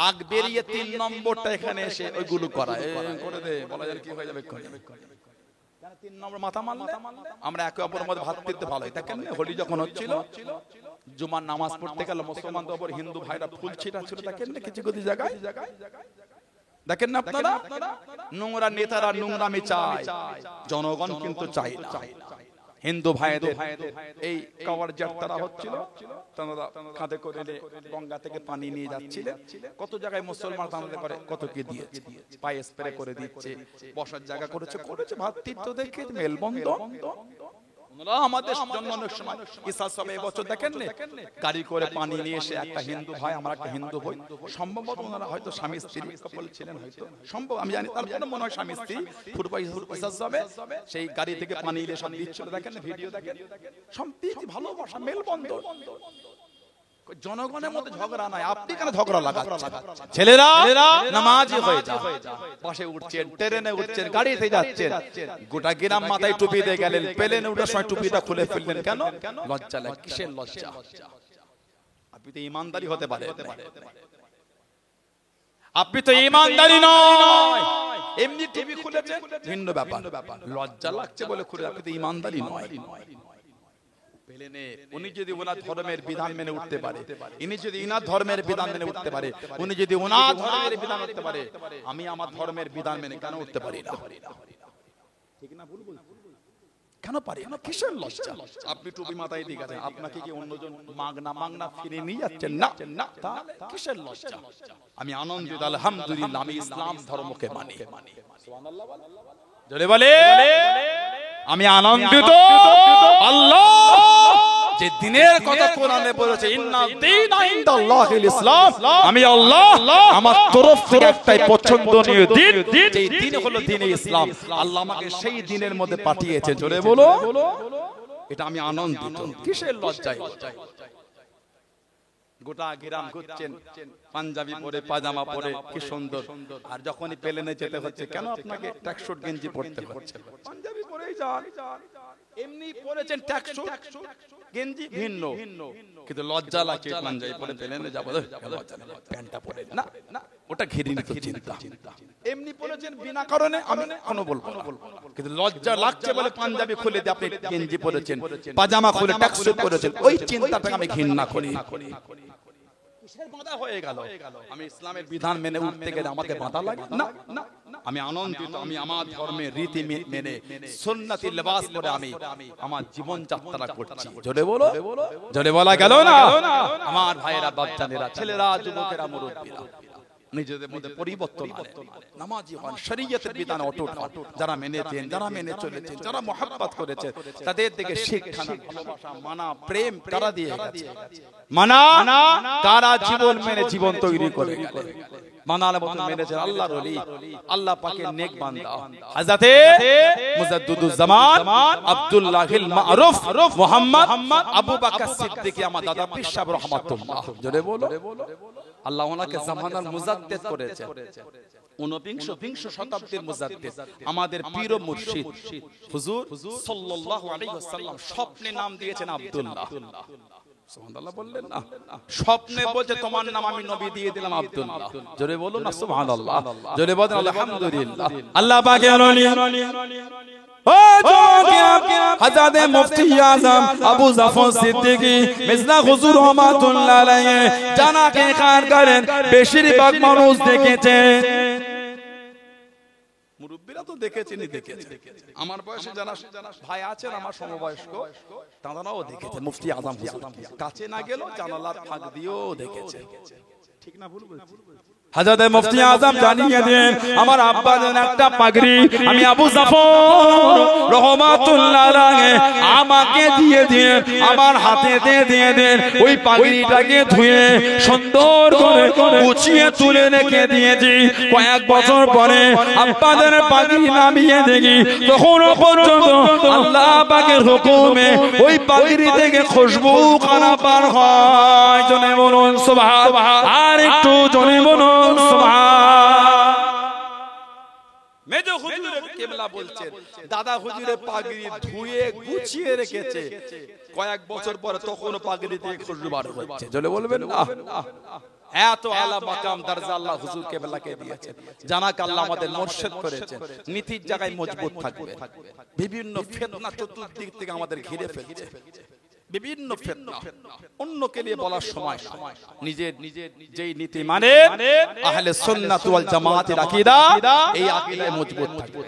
আগ বেরিয়ে 3 নম্বরটা এখানে এসে ওইগুলো করা করে দে বলা যায় কি হয়ে যাবে তিন নম্বর মাথা মারলে আমরা একে অপরের মধ্যে ভাতৃত্ব ভালো হয়। দেখেন হোলি যখন হচ্ছিল, জুমার নামাজ পড়তে গেল মুসলমানদের উপর হিন্দু ভাইরা ফুল ছিটাচ্ছিল, দেখেন না কিছু কিছু জায়গায়, দেখেন না আপনারা? নোংরা নেতারা নোংরামি চায়, জনগণ কিন্তু চায় না। হিন্দু ভাইদের এই কভার যাত্রা হচ্ছিল, তারা কাঁধে করে গঙ্গা থেকে পানি নিয়ে যাচ্ছিলেন, কত জায়গায় মুসলমান তাদের করে কত কি দিয়েছে, পায়ে স্প্রে করে দিচ্ছে, বসার জায়গা করেছে, ভাতৃত্ব দেখে মেলবন্ধন। আমাদের জন্য অনেক সময় ঈসা সবে এবছর দেখেন না গাড়ি করে পানি নিয়ে এসে একটা হিন্দু ভাই, আমরা একটা হিন্দু হই, সম্ভবত ওনারা হয়তো স্বামী স্ত্রী কাপল ছিলেন, হয়তো সম্ভব আমি জানি, তারপরে মনে হয় স্বামী স্ত্রী ফুটপাই ঈসা সবে সেই গাড়ি থেকে পানি নিয়ে সব দিচ্ছিল, দেখেন ভিডিও, দেখেন সম্প্রীতি ভালোবাসা মেলবন্ধন। জনগণের মধ্যে ঝগড়া নাই, আপনি কেন ঝগড়া লাগাচ্ছেন? ছেলেরা নামাজি হয়ে যান, বাসে উঠছেন, ট্রেনে উঠছেন, গাড়িতে যাচ্ছেন, গোটা গ্রাম মাথায় টুপি দিয়ে গেলেন, প্লেনে উঠার সময় টুপিটা খুলে ফেললেন, কেন? লজ্জা লাগে। কিসের লজ্জা? আপনি তো ইমানদারি হতে পারে, আপনি তো ইমানদারি নয়, এমনি টিভি খুলেছেন ভিন্ন ব্যাপার, লজ্জা লাগছে বলে খুলে, আপনি তো ইমানদারি নয়। উনি যদি ওনার ধর্মের বিধান মেনে উঠতে পারে, ইনি যদি ইনার ধর্মের বিধান মেনে উঠতে পারে, উনি যদি ওনার ধর্মের বিধান উঠতে পারে, আমি আমার ধর্মের বিধান মেনে কেন উঠতে পারি না? ঠিক না ভুল বলছি? কেন পারি না? কিসের লজ্জা? আপনি টুপি মাথায় দিয়ে গেছেন, আপনাকে কি অন্যজন মাগনা ফিরে নিয়ে যাচ্ছেন? না, তাহলে কিসের লজ্জা? আমি আনন্দিত, আলহামদুলিল্লাহ, আমি ইসলাম ধর্মকে মানি। সুবহানাল্লাহ জোরে বলে, আমি আনন্দিত। আল্লাহ যে দিনের কথা কোরআনে বলেছে, ইন্না দীনা ইনদাল্লাহিল ইসলাম, আমি আল্লাহ আমার তরফ থেকে একটাই পছন্দনীয় দিন, যেই দিন হলো দ্বীনে ইসলাম। আল্লাহ আমাকে সেই দিনের মধ্যে পাঠিয়েছে। জোরে বলো, এটা আমি আনন্দিত। কিসের লজ্জায়? গোটা গ্রাম ঘুরছেন পাঞ্জাবি পরে, পাজামা পরে, কি সুন্দর। আর যখনই প্লেনে যেতে হচ্ছে, কেন আপনাকে ট্র্যাকসুট গেঞ্জি পরতে হচ্ছে? পাঞ্জাবি পরেই যান, এমনি পরেছেন ট্র্যাকসুট গেঞ্জি ভিন্ন, কিন্তু লজ্জা লাগছে পাঞ্জাবি পরে প্লেনে যাবো, প্যান্টটা পরে না, ওটা ঘৃণিত চিন্তা। এমনি পরেছেন বিনা কারণে, আমি কোনো বলবো না, কিন্তু লজ্জা লাগছে বলে পাঞ্জাবি খুলে দিয়ে আপনি গেঞ্জি পরেছেন, পাজামা খুলে ট্র্যাকসুট পরেছেন, ওই চিন্তাটাকে আমি ঘৃণা করি। কিসের বাধা হয়ে গেল? আমি ইসলামের বিধান মেনে উঠতে গেলে আমাকে বাধা লাগে না। আমি আনন্দিত, আমি আমার ধর্মের রীতি মেনে সুন্নতি লিবাস পরে আমি আমার জীবন যাত্রা করছি। জোরে বলো, জোরে বলা গেল না? আমার ভাইয়েরা, বাচ্চাদেরা, ছেলেরা, যুবকেরা, মুরব্বীরা, নিজেদের মধ্যে পরিবর্তন আনেন, নামাজি হন, শরীয়তের বিধান অটুট হন। যারা মেনেছেন, যারা মেনে চলেছেন, যারা মহব্বত করেছেন, তাদের দিকে শিক্ষা, ভালোবাসা, মানা, প্রেম কারা দিয়ে গেছে? মানা কারা জীবন মেনে জীবন তৈরি করে গেলেন? মানার মতো মেনেছেন আল্লাহর ওলি, আল্লাহ পাকের নেক বান্দা হযরতে মুজাদ্দিদুজ জামান আব্দুল্লাহিল মারুফ মুহাম্মদ আবু বকর সিদ্দিক, আমার দাদা পীর সাহেব রাহমাতুল্লাহ। জোরে বলো, আল্লাহ ওনাকে জামানার মুজাদ্দিদ করেছেন, 19 শতাব্দীর মুজাদ্দিদ, আমাদের পীর ও মুর্শিদ হুজুর সাল্লাল্লাহু আলাইহি ওয়াসাল্লাম স্বপ্নে নাম দিয়েছেন আব্দুল্লাহ। সুবহানাল্লাহ বললেন না? স্বপ্নে বলছে তোমার নাম আমি নবী দিয়ে দিলাম আব্দুল্লাহ। জোরে বলুন না সুবহানাল্লাহ, জোরে বলেন আলহামদুলিল্লাহ। আল্লাহ পাকের ওলি ও হযরত মুফতি আযম আবু জাফর সিদ্দিকী মিসনা হুজুর রহমাতুল্লাহ আলাইহি জানাকে খান করেন, বেশিরভাগ মানুষ দেখেছে, মুরব্বিরা তো দেখেছেনই, দেখেছে। আমার বয়সে যারা ভাই আছেন, আমার সমবয়স্ক, তারাও দেখেছে মুফতি আযম হুজুর, কাছে না গেলেও জানালার ফাঁক দিয়েও দেখেছে। ঠিক না ভুল বলছি? হযরত মুফতি আযম জানিয়ে দেন, আমার আব্বা যেন একটা পাগড়ি আমি আবু জাফর রহমাতুল্লাহ আলাইহি আমাকে দিয়ে দেন, আমার হাতে দিয়ে দেন। ওই পাগড়িটাকে ধুয়ে সুন্দর করে গুছিয়ে তুলে রেখে দিয়েছি। কয়েক বছর পরে আব্বাদের পাগড়ি নামিয়ে দেখি, তখন পর্যন্ত আল্লাহ পাকের হুকুমে ওই পাগড়ি থেকে খুশবু খানা পার হয়। জনে বলুন সুবহান, আর একটু জনে বলুন সুবহান। মেজো হুজুর কেবলা বলছেন দাদা হুজুরের পাগড়ি ধুয়ে গুছিয়ে রেখেছে, কয়েক বছর পরে তখনও পাগড়ি থেকে খুশবু বার হচ্ছে। জলে বলবেন না, এত আলা মাকাম দরজা আল্লাহ হুজুর কেবলাকে দিয়েছেন। জানাক আল্লাহ আমাদের মুর্শিদ করেছেন, নীতির জায়গায় মজবুত থাকবে। বিভিন্ন ফিতনা চতুর্দিক থেকে আমাদের ঘিরে ফেলছে, বিভিন্ন ফিতনা অন্যকে নিয়ে বলার সময় নিজের যেই নীতি মানে আহলে সুন্নাত ওয়াল জামাতের আকীদা, এই আকীদায় মজবুত থাকবে।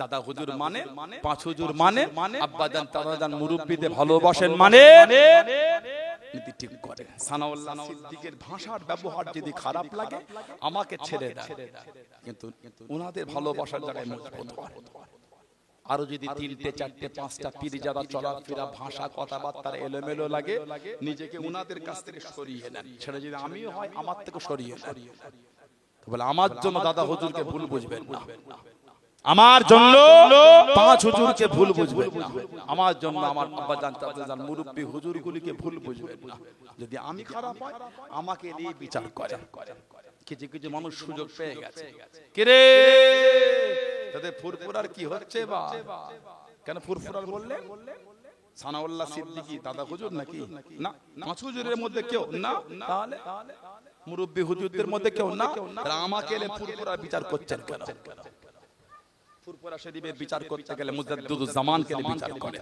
দাদা হুজুর মানে, পাঁচ হুজুর মানে, আব্বাজান দাদাজান মুরব্বিদের ভালোবাসেন মানে নীতি ঠিক করে। সানাউল্লাহ সিদ্দিকের ভাষার ব্যবহার যদি খারাপ লাগে আমাকে ছেড়ে দেয়, কিন্তু ওনাদের ভালোবাসার জায়গায় মজবুত হয়। আরো যদি তিনটে চারটে পাঁচটা পীর যারা চলাফেরা ভাষা কথাবার্তার এলোমেলো লাগে, নিজেকে উনাদের কাছ থেকে সরিয়ে নেন। সেটা যদি আমিও হয় আমার থেকে সরিয়ে নেন। বলে আমার জন্য দাদা হুজুরকে ভুল বুঝবেন না, আমার জন্য পাঁচ হুজুরকে ভুল বুঝবেন না, আমার জন্য আমার আব্বাজান দাদাজান মুরব্বি হুজুরগুলিকে ভুল বুঝবেন না। যদি আমি খারাপ হয় আমাকে নিয়ে বিচার করে। কিছু কিছু মানুষ সুযোগ পেয়ে গেছে, কিরে তাদের ফুরফুরার কি হচ্ছে বা কেন ফুরফুরার বললে? সানাউল্লাহ সিদ্দিকী দাদা হুজুর নাকি? না, পাঁচ হুজুরের মধ্যে কেউ না, তাহলে মুরব্বি হুজুরদের মধ্যে কেউ না, আমাকে এলে ফুরফুরার বিচার করছেন কেন? ফুরফুরা শরীফের বিচার করতে গেলে মুজাদ্দিদুজ জামানকে বিচার করে।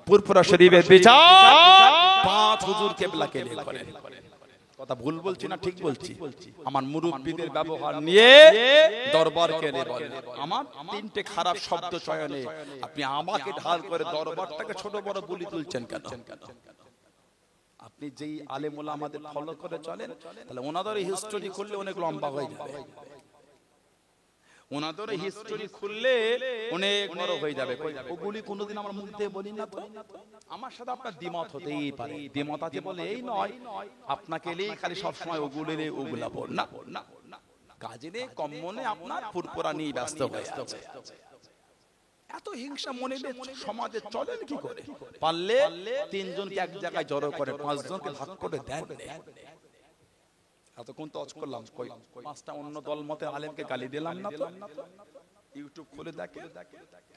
ফুরফুরা শরীফের বিচার পাঁচ হুজুর কেবলাকে নিয়ে করে। কথা ভুল বলছি না ঠিক বলছি? আমার মুরব্বিদের ব্যবহার নিয়ে দরবারকে নিয়ে বলেন, আমার তিনটে খারাপ শব্দ চয়নে আপনি আমাকে ঢাল করে দরবারটাকে ছোট বড় বলি তুলছেন কেন? আপনি যেই আলেম ওলামাদের ফলো করে চলেন, তাহলে ওনাদের হিস্টোরি খুললে অনেক লম্বা হয়ে যাবে। ওনাদের হিস্টোরি খুললে অনেক বড় হয়ে যাবে। ওগুলি কোনোদিন আমার মুখ দিয়ে বলি না তো। আমার সাথে আপনার দ্বিমত হতেই পারে, দ্বিমত আছে বলে এই নয় আপনাকে এলেই খালি সবসময় ওগুলিরে ওগুলা বল না, কাজে নেই কম মনে আপনার ফুরফুরা নিয়ে ব্যস্ত হয়ে আছে। এত হিংসা মনে সমাজে চলেন কি করে? পারলে তিনজনকে এক জায়গায় জড়ো করে পাঁচজনকে ভাগ করে দেন। এতক্ষণ তো করলাম, কই পাঁচটা অন্য দলমতের আলেমকে গালি দিলাম না তো? ইউটিউব খুলে দেখে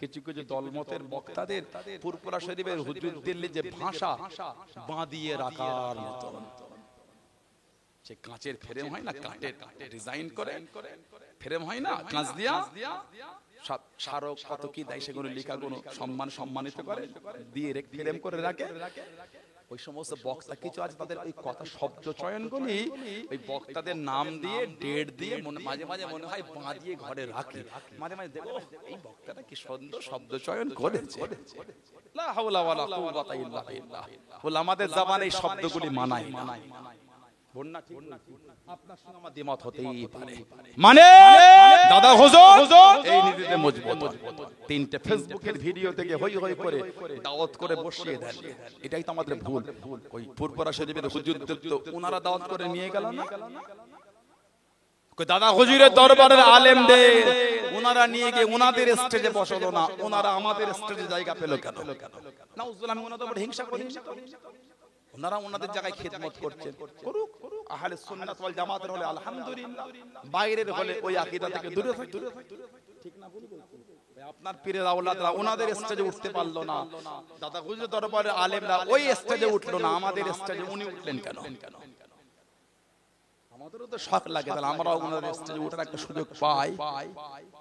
কিছু কিছু দলমতের বক্তাদের ফুরফুরা শরীফের হুজুরদের যে ভাষা বাঁধিয়ে রাখার মতো, সে কাঁচের ফ্রেম হয় না, কাঠের ডিজাইন করে ফ্রেম হয় না, কাঁচ দিয়া স্মারক কত কি দেয়, সেগুলো লেখা কোনো সম্মানিত করে দিয়ে ফ্রেম করে রাখে। ওই সমস্ত বক্তা কিছু আছে, তাদের ওই কথা শব্দ চয়নগুলি ওই বক্তাদের নাম দিয়ে ডেট দিয়ে মাঝে মাঝে মনে হয় বাঁধিয়ে ঘরে রাখে। মাঝে মাঝে দেখো এই বক্তাটা কি সুন্দর শব্দ চয়ন করেছে। লা হাওলা ওয়ালা কুওয়াতা ইল্লা বিল্লাহ। বলে আমাদের জামানায় এই শব্দগুলি মানায় না। আপনার সঙ্গে আমার দ্বিমত হতেই পারে, মানে দাদা হুজুর এই নীতিতে মজবুত। তিনটে ফেসবুকের ভিডিও থেকে হই হই করে দাওয়াত করে বসিয়ে দেন, এটাই তো আমাদের ভুল। ওই ফুরফুরা শরীফের হুজুরদের তো ওনারা দাওয়াত করে নিয়ে গেল না, দাদা হুজুরের দরবারের আলেমদের ওনারা নিয়ে গিয়ে ওনাদের স্টেজে বসালো না, ওনারা আমাদের স্টেজে জায়গা পেল কেন? নাউজুবিল্লাহ, আমি ওনাদের উপর হিংসা করি না। ওনারা ওনাদের জায়গায় খিদমত করছেন, করুক। আহলে সুন্নাত ওয়াল জামাতের হলে আলহামদুলিল্লাহ, বাইরের হলে ওই আকীদা থেকে দূরে থাক। ঠিক না ভুল বলছি? আপনার পীরের আওলাদরা ওনাদের স্টেজে উঠতে পারলো না, দাদা হুজুর দরবারের আলেমরা ওই স্টেজে উঠলো না, আমাদের স্টেজে উনি উঠলেন কেন? আমাদেরও তো শখ লাগে, তাহলে আমরাও ওনাদের স্টেজে ওঠার একটা সুযোগ পাই।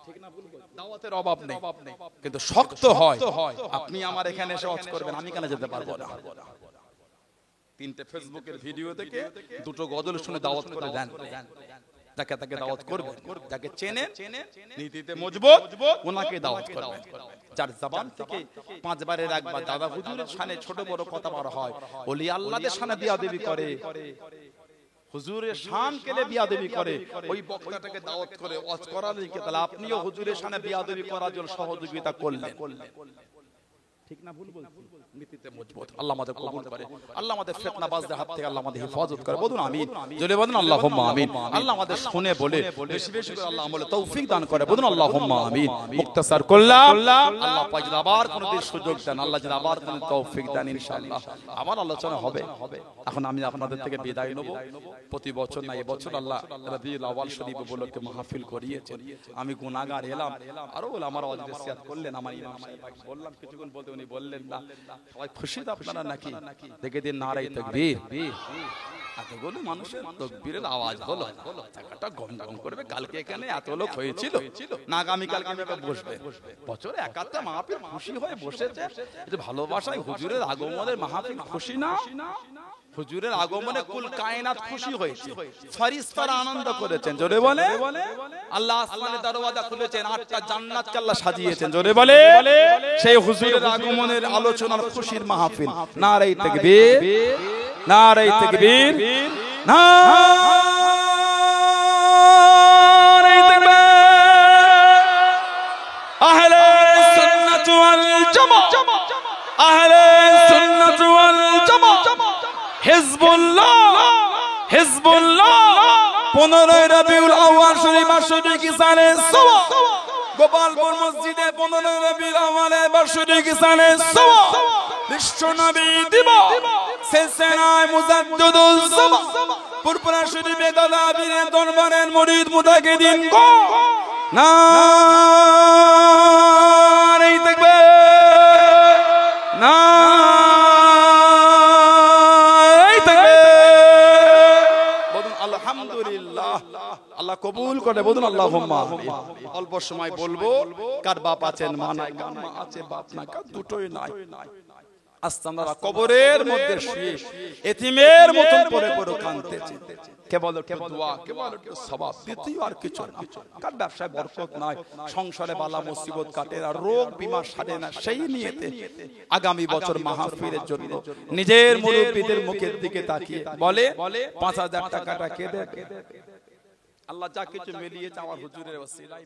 ঠিক না ভুল বলছি? দাওয়াতের অভাব নেই, কিন্তু শক্ত হয়। আপনি আমার এখানে এসে ওয়াজ করবেন, আমি কেন যেতে পারবো না? তিনটে ফেসবুকের ভিডিও থেকে দুটো গজল শুনে দাওয়াত করে দেন, যাকে তাকে দাওয়াত করবেন, যাকে চেনে নীতিতে মজবুত ওনাকে দাওয়াত করবেন। যার জবান থেকে পাঁচবারের একবার দাদা হুজুরের শানে ছোট বড় কথা বার হয়, ওলি আল্লাহদের শানে বিয়াদবি করে, হুজুরের শান কেলে বিয়াদবি করে, ওই বক্তাটাকে দাওয়াত করে ওয়াজ করার লিখে, তাহলে আপনিও হুজুরের শানে বিয়াদবি করার জন্য সহযোগিতা করলেন। ঠিক না ভুল বলছি? নীতিতে মজবুত। আল্লাহ আমাদের কবুল করে, আল্লাহ আমাদের ফিতনাবাজদের হাত থেকে আল্লাহ আমাদের হেফাজত করে। বলুন আমিন, জোরে বলুন আল্লাহুম্মা আমিন। আল্লাহ আমাদের শুনে বলে বেশি বেশি করে আল্লাহ আমলে তৌফিক দান করে। বলুন আল্লাহুম্মা আমিন। মুক্তাসার করলাম, আল্লাহ পাক যদি আবার কোনদিন সুযোগ দেন, আল্লাহ যদি আবার কোন তৌফিক দেন, ইনশাআল্লাহ আবার আলোচনা হবে। এখন আমি আপনাদের থেকে বিদায় নেব। প্রতি বছর না এবছর আল্লাহ রবিউল আউয়াল শরীফ উপলক্ষে মাহফিল করিয়েছেন। আমি গুনাহগার এলাম, আরো আমার ওয়াজ নসিহত করলেন। আমার ইমাম সাহেব বললাম কিছুক্ষণ বলতে, উনি বললেন না সবাই খুশি তো আপনারা নাকি? দেখে দিন নারায়ে তাকবীর। এতগুলো মানুষের তাকবীরের আওয়াজ হলো, জায়গাটা গম গম করবে। কালকে এখানে এত লোক হয়েছিল না, আগামী কালকে এভাবে বসবে। বছরে একাত্তা মাহফিল খুশি হয়ে বসেছে। এই যে ভালোবাসায় হুজুরের আগমনের মাহফিল খুশি না? হুজুরের আগমনে কুল কায়নাত খুশি হয়েছে, ফেরেশতারা আনন্দ করেছেন। জোরে বলে আল্লাহ আসমানের দরওয়াজা খুলেছেন, 8টা জান্নাতকে আল্লাহ সাজিয়েছেন। জোরে বলে সেই হুজুরের আগমনের আলোচনার খুশির মাহফিল। নারায়ে তাকবীর, নারায়ে তাকবীর, নারায়ে তাকবীর। আহলে সুন্নাত ওয়াল জামাত, আহলে সুন্নাত ওয়াল জামাত, হিজবুল্লাহ, হিজবুল্লাহ। 15 রবিউল আউয়াল শরীফ মাসুদি সালে সওয়া, গোপালপুর মসজিদে 15 রবিউল আউয়াল বার্ষিকী কিসানে সওয়া, বিশ্ব নবী দিবস, সিলসিলায়ে মুজাদ্দিদুল জামান, পুরপুরা শরীফে দাদা বীরের দরবারের মুরিদ মুতাকিদিন গো নারায়ে তাকবীর, নারায়ে তাকবীর। বলুন আলহামদুলিল্লাহ। আল্লাহ কবুল করে। বলুন আল্লাহুম্মা আমিন। অল্প সময় বলবো, কার বাপ আছেন মা নাই, কার মা আছে বাপ নাই, কার দুটোই নাই। আস্তানারা কবরের মধ্যে শুয়ে এতিমের মতন পড়ে পড়ে কাঁদতেছে। কেবল একটু দোয়া, কেবল একটু সওয়াব, দ্বিতীয় আর কিছু না। কার ব্যবসায় বরকত নাই, সংসারে বালা মুসিবত কাটে না, রোগ বিমার সারে না, সেই নিয়েতে আগামী বছর মাহফিলের জন্য নিজের মুরব্বিদের মুখের দিকে তাকিয়ে বলে 5000 টাকাটা কে দেবে? আল্লাহ যা কিছু মিলিয়েছে আমার হুজুরের ওসিলায়।